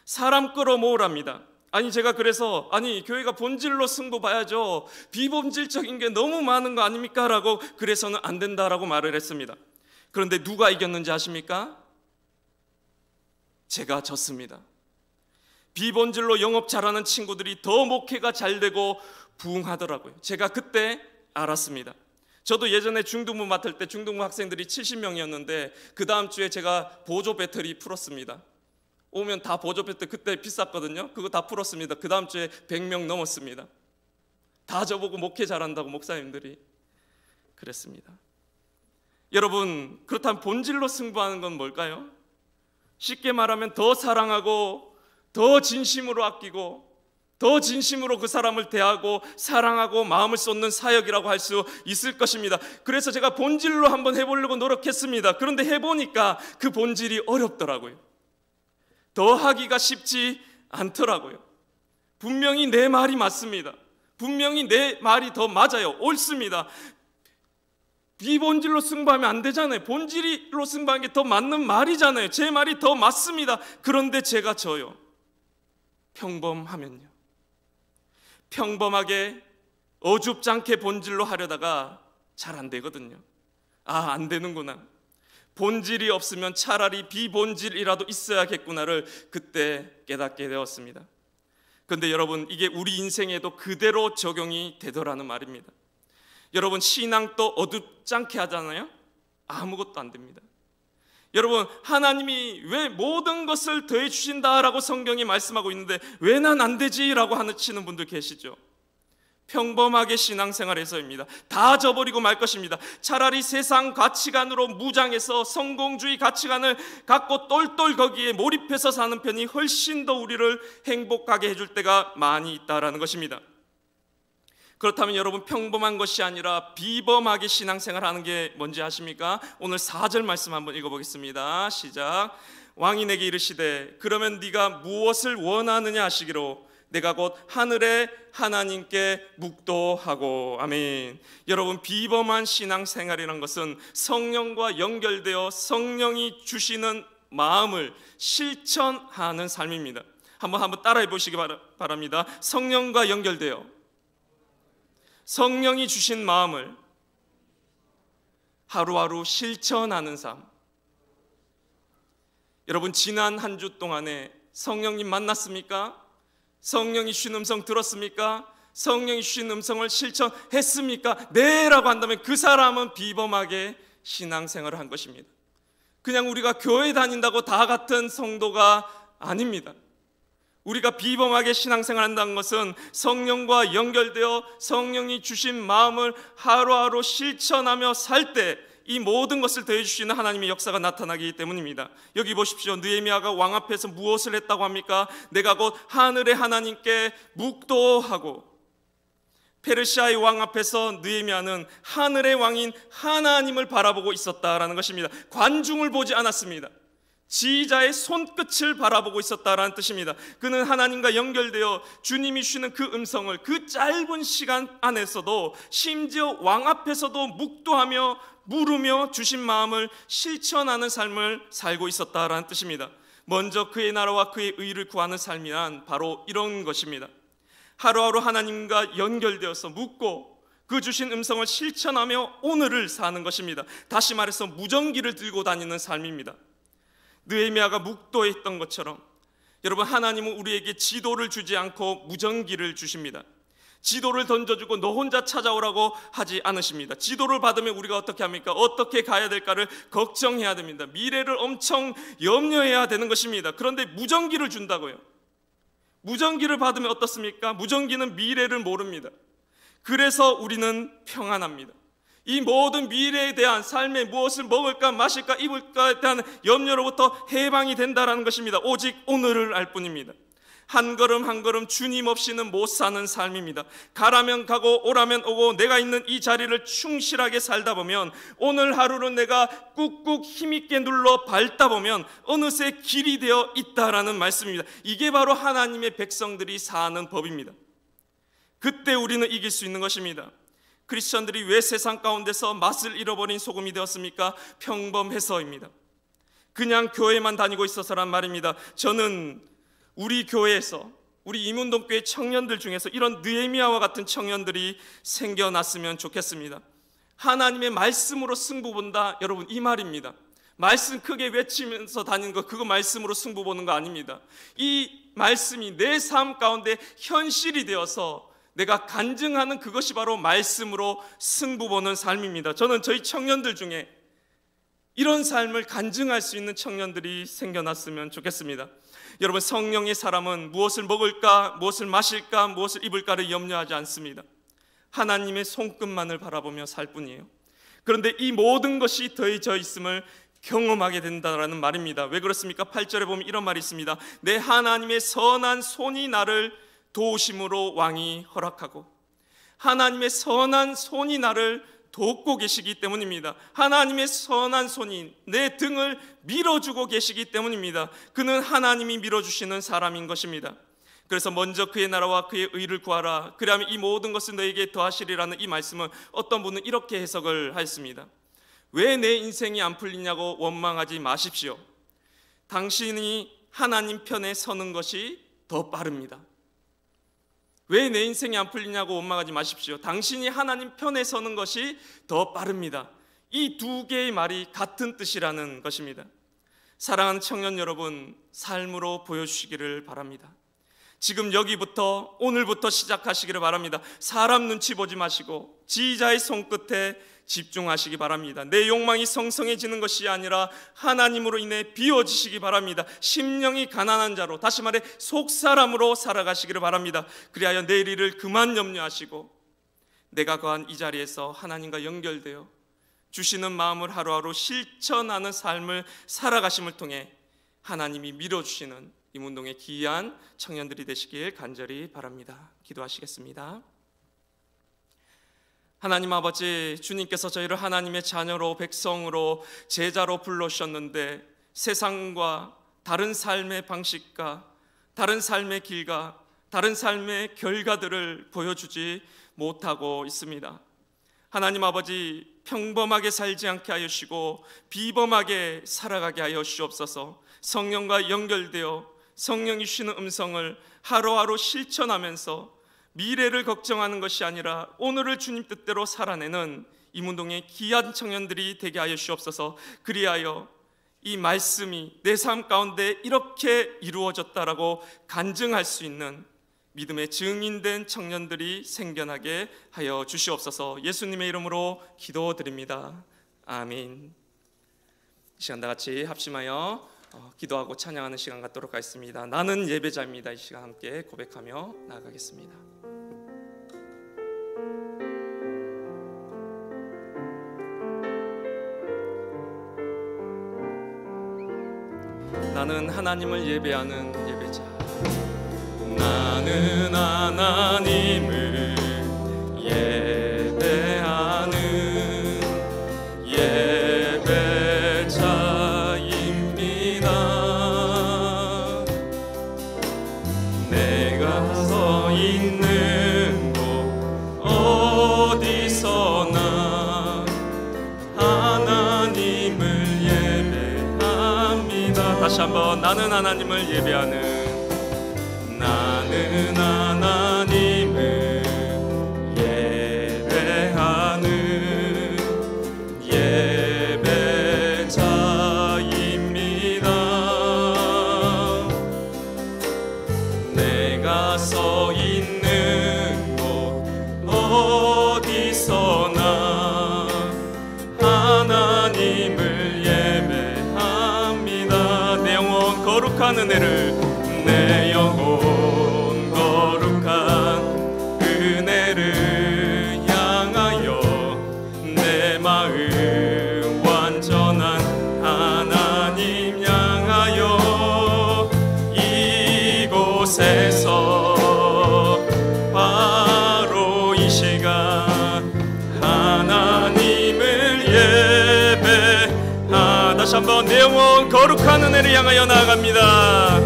사람 끌어모으랍니다. 제가 그래서 교회가 본질로 승부 봐야죠. 비본질적인 게 너무 많은 거 아닙니까? 라고 그래서는 안 된다라고 말을 했습니다. 그런데 누가 이겼는지 아십니까? 제가 졌습니다. 비본질로 영업 잘하는 친구들이 더 목회가 잘 되고 부흥하더라고요. 제가 그때 알았습니다. 저도 예전에 중등부 맡을 때 중등부 학생들이 70명이었는데 그 다음 주에 제가 보조 배터리 풀었습니다. 오면 다 보조 배터리 그때 비쌌거든요. 그거 다 풀었습니다. 그 다음 주에 100명 넘었습니다. 다 저보고 목회 잘한다고 목사님들이 그랬습니다. 여러분, 그렇다면 본질로 승부하는 건 뭘까요? 쉽게 말하면 더 사랑하고 더 진심으로 아끼고 더 진심으로 그 사람을 대하고 사랑하고 마음을 쏟는 사역이라고 할 수 있을 것입니다. 그래서 제가 본질로 한번 해보려고 노력했습니다. 그런데 해보니까 그 본질이 어렵더라고요. 더 하기가 쉽지 않더라고요. 분명히 내 말이 맞습니다. 분명히 내 말이 더 맞아요. 옳습니다. 비본질로 승부하면 안 되잖아요. 본질로 승부하는 게 더 맞는 말이잖아요. 제 말이 더 맞습니다. 그런데 제가 져요. 평범하면요. 평범하게 어줍지 않게 본질로 하려다가 잘 안 되거든요. 아, 안 되는구나. 본질이 없으면 차라리 비본질이라도 있어야겠구나를 그때 깨닫게 되었습니다. 그런데 여러분, 이게 우리 인생에도 그대로 적용이 되더라는 말입니다. 여러분, 신앙도 어둡지 않게 하잖아요. 아무것도 안 됩니다. 여러분, 하나님이 왜 모든 것을 더해 주신다라고 성경이 말씀하고 있는데 왜 난 안 되지라고 하시는 분들 계시죠. 평범하게 신앙생활해서입니다. 다 저버리고 말 것입니다. 차라리 세상 가치관으로 무장해서 성공주의 가치관을 갖고 똘똘 거기에 몰입해서 사는 편이 훨씬 더 우리를 행복하게 해줄 때가 많이 있다라는 것입니다. 그렇다면 여러분, 평범한 것이 아니라 비범하게 신앙생활하는 게 뭔지 아십니까? 오늘 4절 말씀 한번 읽어보겠습니다. 시작. 왕이 내게 이르시되 그러면 네가 무엇을 원하느냐 하시기로 내가 곧 하늘의 하나님께 묵도하고. 아멘. 여러분, 비범한 신앙생활이라는 것은 성령과 연결되어 성령이 주시는 마음을 실천하는 삶입니다. 한번 따라해 보시기 바랍니다. 성령과 연결되어 성령이 주신 마음을 하루하루 실천하는 삶. 여러분, 지난 한 주 동안에 성령님 만났습니까? 성령이 주신 음성 들었습니까? 성령이 주신 음성을 실천했습니까? 네 라고 한다면 그 사람은 비범하게 신앙생활을 한 것입니다. 그냥 우리가 교회 다닌다고 다 같은 성도가 아닙니다. 우리가 비범하게 신앙생활 한다는 것은 성령과 연결되어 성령이 주신 마음을 하루하루 실천하며 살 때 이 모든 것을 더해 주시는 하나님의 역사가 나타나기 때문입니다. 여기 보십시오. 느헤미야가 왕 앞에서 무엇을 했다고 합니까? 내가 곧 하늘의 하나님께 묵도하고. 페르시아의 왕 앞에서 느헤미야는 하늘의 왕인 하나님을 바라보고 있었다라는 것입니다. 관중을 보지 않았습니다. 지휘자의 손끝을 바라보고 있었다라는 뜻입니다. 그는 하나님과 연결되어 주님이 주시는 그 음성을 그 짧은 시간 안에서도 심지어 왕 앞에서도 묵도하며 물으며 주신 마음을 실천하는 삶을 살고 있었다라는 뜻입니다. 먼저 그의 나라와 그의 의를 구하는 삶이란 바로 이런 것입니다. 하루하루 하나님과 연결되어서 묵고 그 주신 음성을 실천하며 오늘을 사는 것입니다. 다시 말해서 무전기를 들고 다니는 삶입니다. 느헤미야가 묵도했던 것처럼 여러분, 하나님은 우리에게 지도를 주지 않고 무전기를 주십니다. 지도를 던져주고 너 혼자 찾아오라고 하지 않으십니다. 지도를 받으면 우리가 어떻게 합니까? 어떻게 가야 될까를 걱정해야 됩니다. 미래를 엄청 염려해야 되는 것입니다. 그런데 무전기를 준다고요. 무전기를 받으면 어떻습니까? 무전기는 미래를 모릅니다. 그래서 우리는 평안합니다. 이 모든 미래에 대한 삶에 무엇을 먹을까 마실까 입을까에 대한 염려로부터 해방이 된다는 것입니다. 오직 오늘을 알 뿐입니다. 한 걸음 한 걸음 주님 없이는 못 사는 삶입니다. 가라면 가고 오라면 오고 내가 있는 이 자리를 충실하게 살다 보면 오늘 하루는 내가 꾹꾹 힘있게 눌러 밟다 보면 어느새 길이 되어 있다라는 말씀입니다. 이게 바로 하나님의 백성들이 사는 법입니다. 그때 우리는 이길 수 있는 것입니다. 크리스천들이 왜 세상 가운데서 맛을 잃어버린 소금이 되었습니까? 평범해서입니다. 그냥 교회만 다니고 있어서란 말입니다. 저는 우리 교회에서 우리 이문동교회 청년들 중에서 이런 느헤미야와 같은 청년들이 생겨났으면 좋겠습니다. 하나님의 말씀으로 승부 본다, 여러분, 이 말입니다. 말씀 크게 외치면서 다니는 거, 그거 말씀으로 승부 보는 거 아닙니다. 이 말씀이 내 삶 가운데 현실이 되어서 내가 간증하는 그것이 바로 말씀으로 승부 보는 삶입니다. 저는 저희 청년들 중에 이런 삶을 간증할 수 있는 청년들이 생겨났으면 좋겠습니다. 여러분, 성령의 사람은 무엇을 먹을까, 무엇을 마실까, 무엇을 입을까를 염려하지 않습니다. 하나님의 손끝만을 바라보며 살 뿐이에요. 그런데 이 모든 것이 더해져 있음을 경험하게 된다는 말입니다. 왜 그렇습니까? 8절에 보면 이런 말이 있습니다. 내 하나님의 선한 손이 나를 도우심으로 왕이 허락하고. 하나님의 선한 손이 나를 돕고 계시기 때문입니다. 하나님의 선한 손이 내 등을 밀어주고 계시기 때문입니다. 그는 하나님이 밀어주시는 사람인 것입니다. 그래서 먼저 그의 나라와 그의 의를 구하라. 그리하면 이 모든 것을 너에게 더하시리라는 이 말씀은 어떤 분은 이렇게 해석을 하였습니다. 왜 내 인생이 안 풀리냐고 원망하지 마십시오. 당신이 하나님 편에 서는 것이 더 빠릅니다. 왜 내 인생이 안 풀리냐고 원망하지 마십시오. 당신이 하나님 편에 서는 것이 더 빠릅니다. 이 두 개의 말이 같은 뜻이라는 것입니다. 사랑하는 청년 여러분, 삶으로 보여주시기를 바랍니다. 지금 여기부터, 오늘부터 시작하시기를 바랍니다. 사람 눈치 보지 마시고 지휘자의 손끝에 집중하시기 바랍니다. 내 욕망이 성성해지는 것이 아니라 하나님으로 인해 비워지시기 바랍니다. 심령이 가난한 자로, 다시 말해 속사람으로 살아가시기를 바랍니다. 그리하여 내일 일을 그만 염려하시고 내가 거한 이 자리에서 하나님과 연결되어 주시는 마음을 하루하루 실천하는 삶을 살아가심을 통해 하나님이 밀어주시는 이 운동의 귀한 청년들이 되시길 간절히 바랍니다. 기도하시겠습니다. 하나님 아버지, 주님께서 저희를 하나님의 자녀로, 백성으로, 제자로 불러주셨는데 세상과 다른 삶의 방식과 다른 삶의 길과 다른 삶의 결과들을 보여주지 못하고 있습니다. 하나님 아버지, 평범하게 살지 않게 하여 주시고 비범하게 살아가게 하여 주옵소서. 성령과 연결되어 성령이 주시는 음성을 하루하루 실천하면서 미래를 걱정하는 것이 아니라 오늘을 주님 뜻대로 살아내는 이문동의 귀한 청년들이 되게 하여 주옵소서. 그리하여 이 말씀이 내 삶 가운데 이렇게 이루어졌다라고 간증할 수 있는 믿음의 증인된 청년들이 생겨나게 하여 주시옵소서. 예수님의 이름으로 기도드립니다. 아멘. 이 시간 다 같이 합심하여 기도하고 찬양하는 시간 갖도록 하겠습니다. 나는 예배자입니다. 이 시간 함께 고백하며 나아가겠습니다. 나는 하나님을 예배하는 예배자. 나는 하나님을 예배하는 예배자입니다. 내가 서 있는 곳 어디서나 하나님을 예배합니다. 다시 한번, 나는 하나님을 예배하는, 나는 하나님을 예배하는 예배자입니다. 내가 서 있는 곳 어디서나 하나님을 예배합니다. 내 영혼 거룩한 은혜를, 내 영혼 거룩한 은혜를 향하여 내 마음 완전한 하나님 향하여 이곳에서 바로 이 시간 하나님을 예배하. 다시 한번, 내 영혼 거룩한 은혜를 향하여 나아갑니다.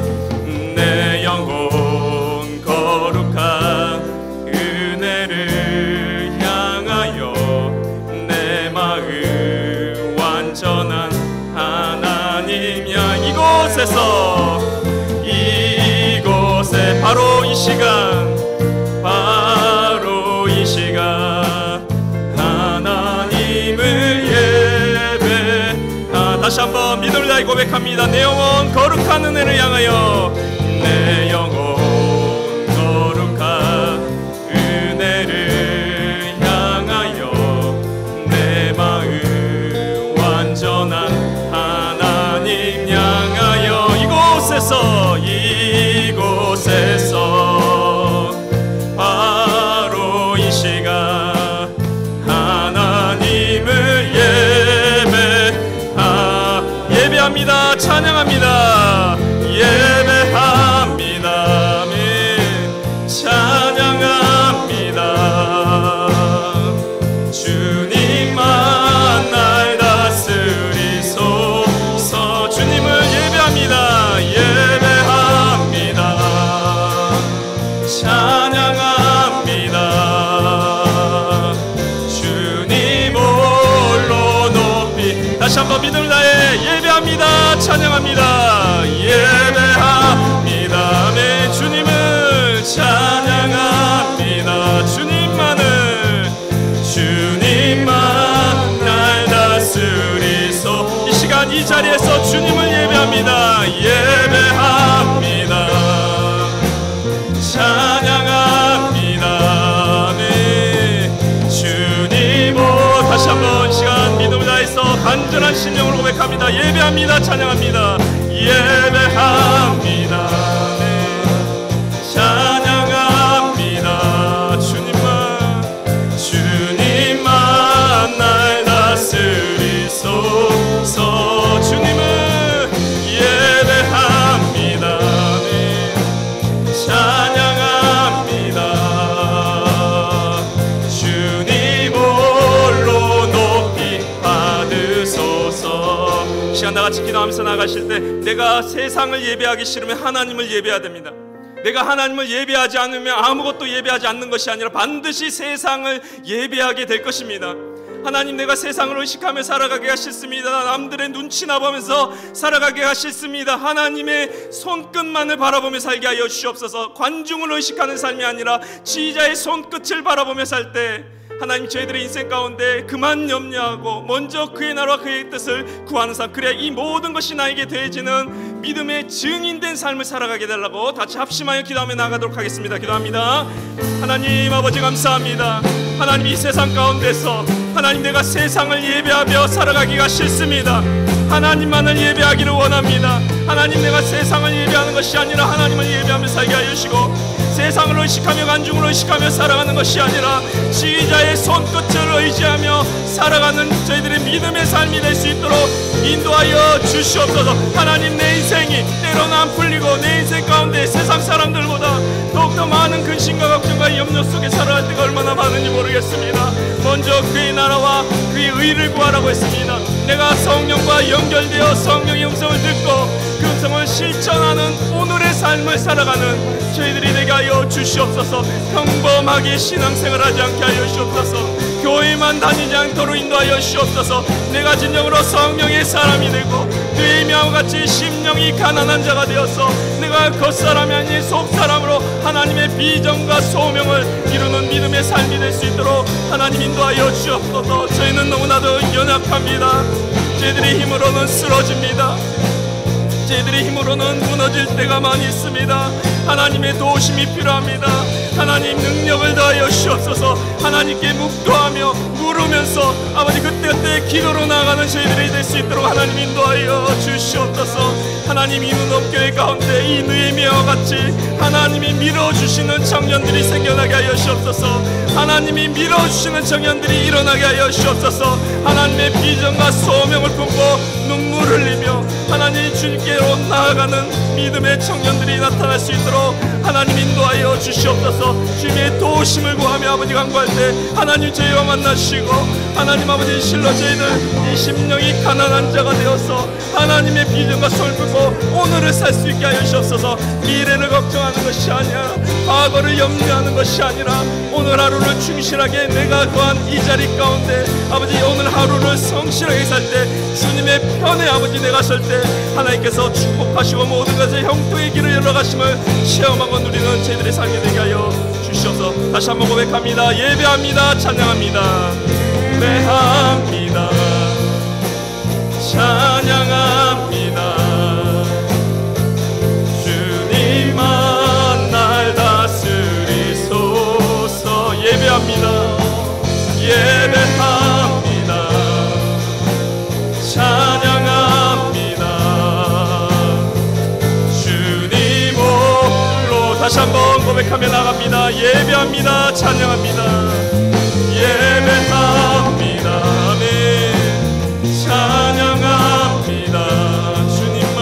내 영혼 거룩한 은혜를 향하여 내 마음 완전한 하나님 향. 이곳에 바로 이 시간, 바로 이 시간 하나님을 예배하. 다시 한번 믿음을 다해 고백합니다. 내 영혼 거룩한 은혜를 향하여, 내 영혼 거룩한 은혜를 향하여 내 마음 완전한 하나님 향하여 이곳에서 바로 이 시간 하나님을 예배합니다. 찬양합니다. 예배합니다. 아멘. 찬양합니다. 주님만 날 다스리소서. 주님을 예배합니다. 예배합니다. 다시 한번 믿음을 다해 예배합니다. 찬양합니다. 예배합니다. 아멘. 주님을 찬양합니다. 주님만 날 다스리소. 이 시간 이 자리에서 주님을 예배합니다. 예배합니다. 찬양합니다. 네. 주님. 다시 한번 이 시간 믿음을 다해서 간절한 심령으로 고백합니다. 예배합니다. 찬양합니다. 예배합니다. 네. 찬양합니다. 주님만 날 다스리소서. 주님을 예배합니다. 네. 찬양합니다. 주님 홀로 높이 받으소서. 시간 다같이 기도하면서 나가실 때 내가 세상을 예배하기 싫으면 하나님을 예배해야 됩니다. 내가 하나님을 예배하지 않으면 아무것도 예배하지 않는 것이 아니라 반드시 세상을 예배하게 될 것입니다. 하나님, 내가 세상을 의식하며 살아가기가 싫습니다. 남들의 눈치나 보면서 살아가기가 싫습니다. 하나님의 손끝만을 바라보며 살게 하여 주시옵소서. 관중을 의식하는 삶이 아니라 지휘자의 손끝을 바라보며 살 때 하나님, 저희들의 인생 가운데 그만 염려하고 먼저 그의 나라와 그의 뜻을 구하는 삶, 그래야 이 모든 것이 나에게 더해지는 믿음의 증인된 삶을 살아가게 되려고 같이 합심하여 기도하며 나아가도록 하겠습니다. 기도합니다. 하나님 아버지, 감사합니다. 하나님, 이 세상 가운데서 하나님, 내가 세상을 예배하며 살아가기가 싫습니다. 하나님만을 예배하기를 원합니다. 하나님, 내가 세상을 예배하는 것이 아니라 하나님을 예배하며 살게 하여 주시고, 세상을 의식하며 관중을 의식하며 살아가는 것이 아니라 지휘자의 손끝을 의지하며 살아가는 저희들의 믿음의 삶이 될 수 있도록 인도하여 주시옵소서. 하나님, 내 인생이 때로는 안 풀리고 내 인생 가운데 세상 사람들보다 더욱더 많은 근심과 걱정과 염려 속에 살아갈 때가 얼마나 많은지 모르겠습니다. 먼저 그의 나라와 그의 의를 구하라고 했습니다. 내가 성령과 연결되어 성령의 음성을 듣고 그 음성을 실천하는 오늘의 삶을 살아가는 저희들이 되게 하여 주시옵소서. 평범하게 신앙생활 하지 않게 하여 주시옵소서. 교회만 다니지 않도록 인도하여 주시옵소서. 내가 진정으로 성령의 사람이 되고 그의 명과 같이 심령이 가난한 자가 되어서 내가 겉사람이 아닌 속사람으로 하나님의 비전과 소명을 이루는 믿음의 삶이 될 수 있도록 하나님 인도하여 주시옵소서. 저희는 너무나도 연약합니다. 저희들의 힘으로는 쓰러집니다. 저희들의 힘으로는 무너질 때가 많이 있습니다. 하나님의 도우심이 필요합니다. 하나님, 능력을 다하여 주시옵소서. 하나님께 묵도하며 물으면서 아버지 그때그때 기도로 나아가는 저희들이 될 수 있도록 하나님 인도하여 주시옵소서. 하나님, 이 눈엄교회 가운데 이 느헤미야와 같이 하나님이 밀어주시는 청년들이 생겨나게 하여 주시옵소서. 하나님이 밀어주시는 청년들이 일어나게 하여 주시옵소서. 하나님의 비전과 소명을 품고 눈물 흘리며 하나님 주님께로 나아가는 믿음의 청년들이 나타날 수 있도록 하나님 인도하여 주시옵소서. 주님의 도우심을 구하며 아버지 간구할 때 하나님 저희와 만나시고 하나님 아버지 실로 저희는 이 심령이 가난한 자가 되어서 하나님의 비전과 소를 품고 오늘을 살 수 있게 하여 주시옵소서. 미래를 걱정하는 것이 아니라 과거를 염려하는 것이 아니라 오늘 하루를 충실하게 내가 구한 이 자리 가운데 아버지 오늘 하루를 성실하게 살 때 주님의 편에 아버지 내가 설 때 하나님께서 축복하시고 모든 것을 형통의 길을 열어가심을 체험하고 누리는 저희들의 삶이 되게 하여 주시옵소서. 다시 한번 고백합니다. 예배합니다. 찬양합니다. 예배합니다. 찬양합니다. 주님만 날 다스리소서. 예배합니다. 예배합니다. 찬양합니다. 주님 홀로 다시 한번 고백하며 나갑니다. 예배합니다. 찬양합니다. 예배합니다. 아멘. 찬양합니다. 주님만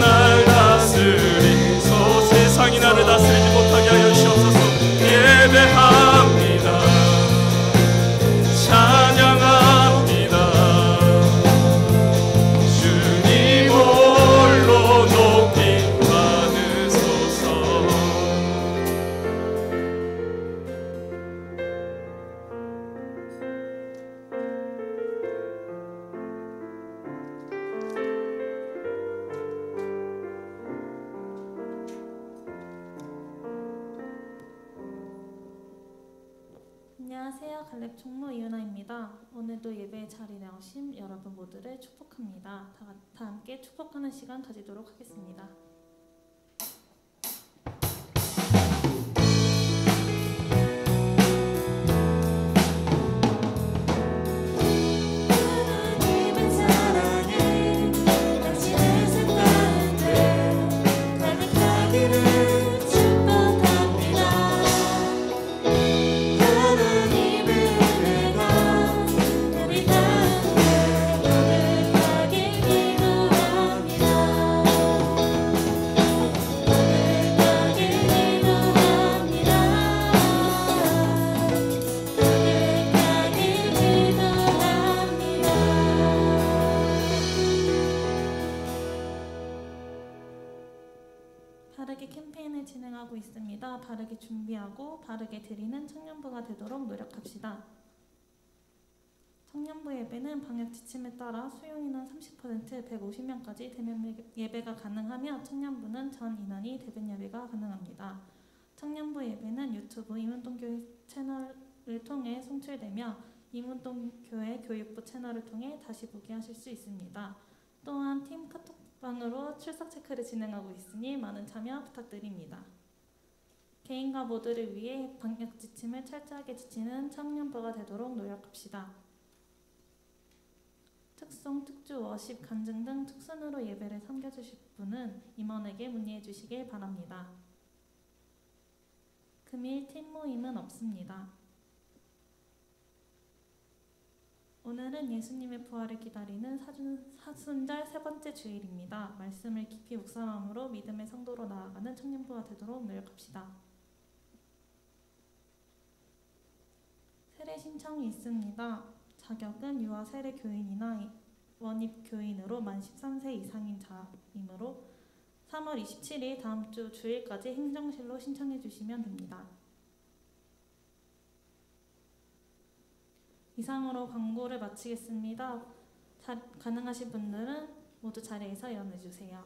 날 다스리소. 세상이 나를 다스리지 못하게 하여 주시옵소서. 예배합니다. 찬양합니다. 주님 홀로 높이 받으소서. 달랩 총무 이은아입니다. 오늘도 예배에 자리 나오신 여러분 모두를 축복합니다. 다 함께 축복하는 시간 가지도록 하겠습니다. 바르게 캠페인을 진행하고 있습니다. 바르게 준비하고 바르게 드리는 청년부가 되도록 노력합시다. 청년부 예배는 방역 지침에 따라 수용인원 30% 150명까지 대면 예배가 가능하며 청년부는 전 인원이 대면 예배가 가능합니다. 청년부 예배는 유튜브 이문동교회 채널을 통해 송출되며 이문동교회 교육부 채널을 통해 다시 보기 하실 수 있습니다. 또한 팀 카톡방으로 출석 체크를 진행하고 있으니 많은 참여 부탁드립니다. 개인과 모두를 위해 방역 지침을 철저하게 지키는 청년부가 되도록 노력합시다. 특송, 특주, 워십, 간증 등 특순으로 예배를 섬겨주실 분은 임원에게 문의해 주시길 바랍니다. 금일 팀 모임은 없습니다. 오늘은 예수님의 부활을 기다리는 사순절 세 번째 주일입니다. 말씀을 깊이 묵상함으로 믿음의 성도로 나아가는 청년부가 되도록 노력합시다. 세례 신청이 있습니다. 자격은 유아 세례 교인이나 원입 교인으로 만 13세 이상인 자이므로 3월 27일 다음 주 주일까지 행정실로 신청해 주시면 됩니다. 이상으로 광고를 마치겠습니다. 가능하신 분들은 모두 자리에서 연해주세요.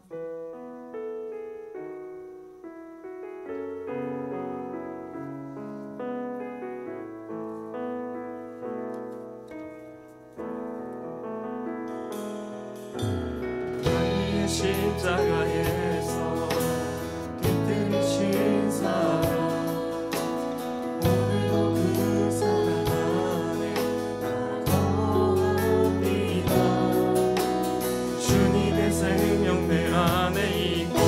나의 십자가에서 깃들이신 사랑 오늘도 그 사랑 안에 나아갑니다. 주님의 생명 내 안에 있고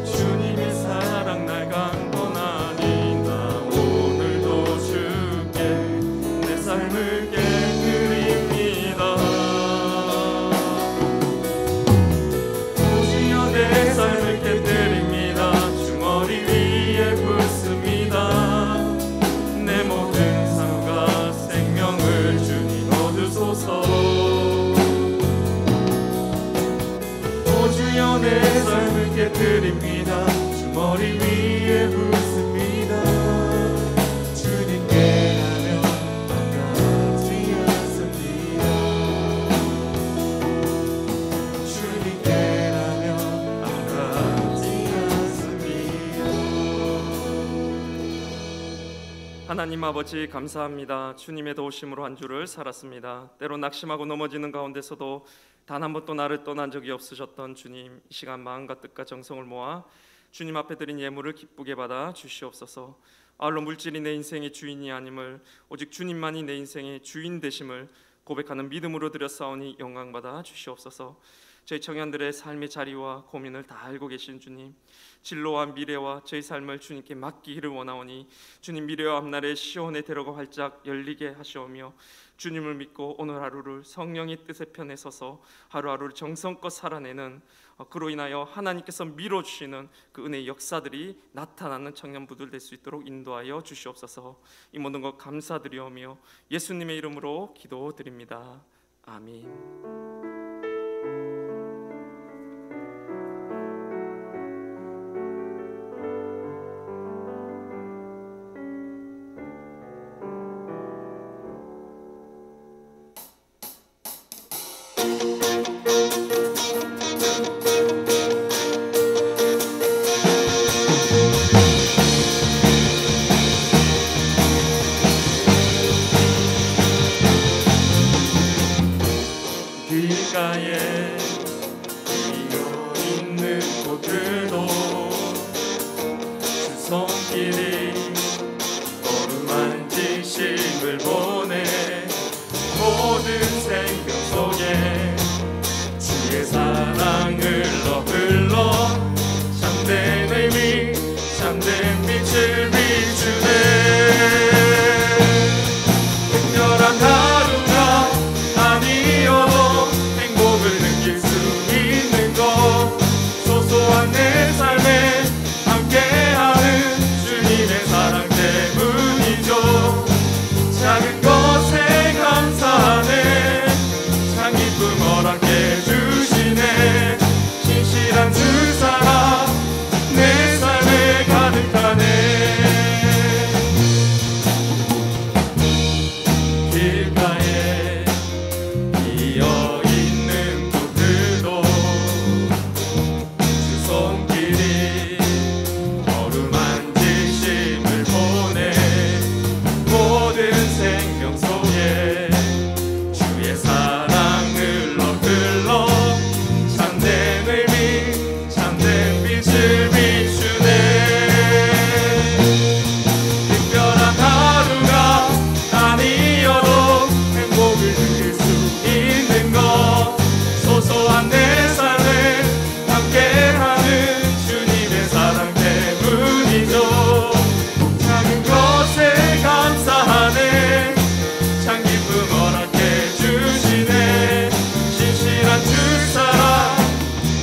주님의 사랑 날 강권하니 나 오늘도 주께 내 삶을 깨드립니다. 내 삶을 깨뜨립니다. 주머니 위에 붓습니다. 내 모든 삶과 생명을 주님 얻으소서. 오 주여 내 삶을 깨뜨립니다. 주머니 위에 붓습니다. 주님께라면 아깝지 않습니다. 주님께라면 하나님 아버지 감사합니다. 주님의 도우심으로 한 주를 살았습니다. 때로 낙심하고 넘어지는 가운데서도 단 한 번도 나를 떠난 적이 없으셨던 주님, 이 시간 마음과 뜻과 정성을 모아 주님 앞에 드린 예물을 기쁘게 받아 주시옵소서. 아울러 물질이 내 인생의 주인이 아님을 오직 주님만이 내 인생의 주인 되심을 고백하는 믿음으로 드렸사오니 영광받아 주시옵소서. 저희 청년들의 삶의 자리와 고민을 다 알고 계신 주님, 진로와 미래와 저희 삶을 주님께 맡기기를 원하오니 주님 미래와 앞날의 시온의 대로가 활짝 열리게 하시오며 주님을 믿고 오늘 하루를 성령의 뜻의 편에 서서 하루하루를 정성껏 살아내는, 그로 인하여 하나님께서 밀어주시는 그 은혜의 역사들이 나타나는 청년부들 될 수 있도록 인도하여 주시옵소서. 이 모든 것 감사드리오며 예수님의 이름으로 기도드립니다. 아멘. 힘을 보내 모든 생명 속에 주의 사랑 흘러 참된 의미 참된 빛을 비추네. 특별한 하루가 아니어도 행복을 느낄 수 있는 것 소소한 내 삶에 함께하는 주님의 사랑 때문이죠. 작은 것에 감사하네 참 기쁨 허락해 주시네. 신실한 주 사랑 내 삶에 가득하네. 길가에 비어있는 꽃들도 주 손길이 어루만지심을 보내 모든 생명 속에 주의 사랑 흘러 참된 의미 참된 빛을 비추네. 특별한 하루가 아니어도 행복을 느낄 수 있는 것 소소한 내 삶을 함께하는 주님의 사랑 때문이죠. 작은 것에 감사하네 참 기쁨 허락해 주시네. 신실한 주 사랑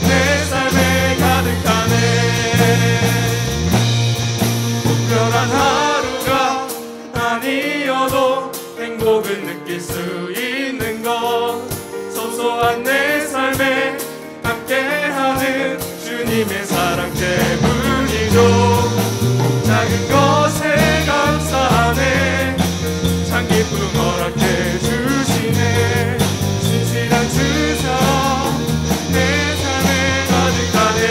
내 삶에 가득하네. 특별한 하루가 아니어도 행복을 느낄 수 있는 것 소소한 내 삶에 함께하는 주님의 사랑 때문이죠. 작은 것에 감사하네 참 기쁨 허락해 주시네. 신실한 주 사랑 내 삶에 가득하네.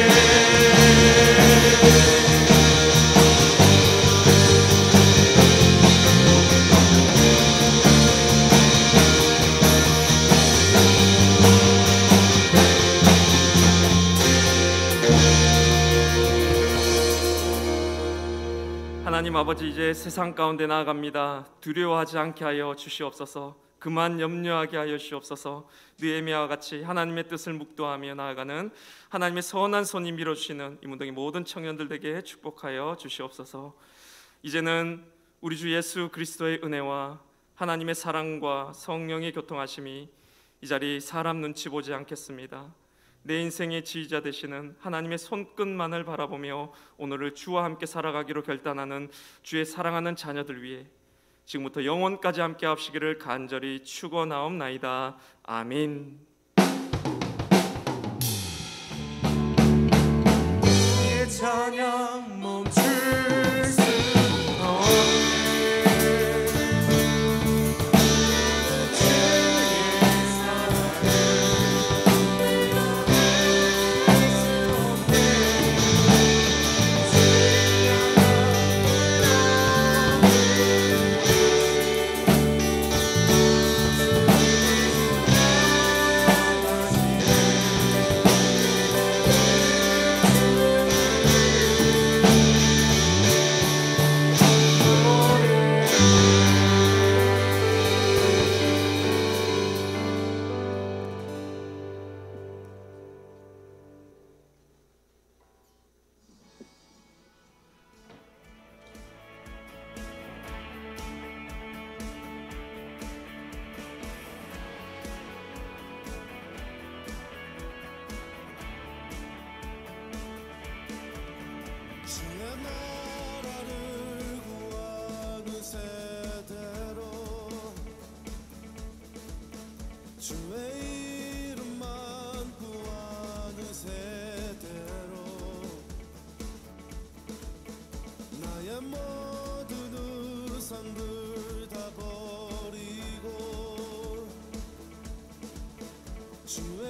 하나님 아버지, 이제 세상 가운데 나아갑니다. 두려워하지 않게 하여 주시옵소서. 그만 염려하게 하여 주시옵소서. 느헤미야와 같이 하나님의 뜻을 묵도하며 나아가는 하나님의 선한 손이 밀어주시는 이 문동의 모든 청년들에게 축복하여 주시옵소서. 이제는 우리 주 예수 그리스도의 은혜와 하나님의 사랑과 성령의 교통하심이 이 자리 사람 눈치 보지 않겠습니다. 내 인생의 지휘자 되시는 하나님의 손끝만을 바라보며 오늘을 주와 함께 살아가기로 결단하는 주의 사랑하는 자녀들 위해 지금부터 영원까지 함께 하시기를 간절히 축원하옵나이다. 아멘. 우리의 찬양 멈출 수 없네. 주의 사랑을 주의 나라를 구하는 세대로 주의 이름만 구하는 세대로 나의 모든 우상들 다 버리고 주의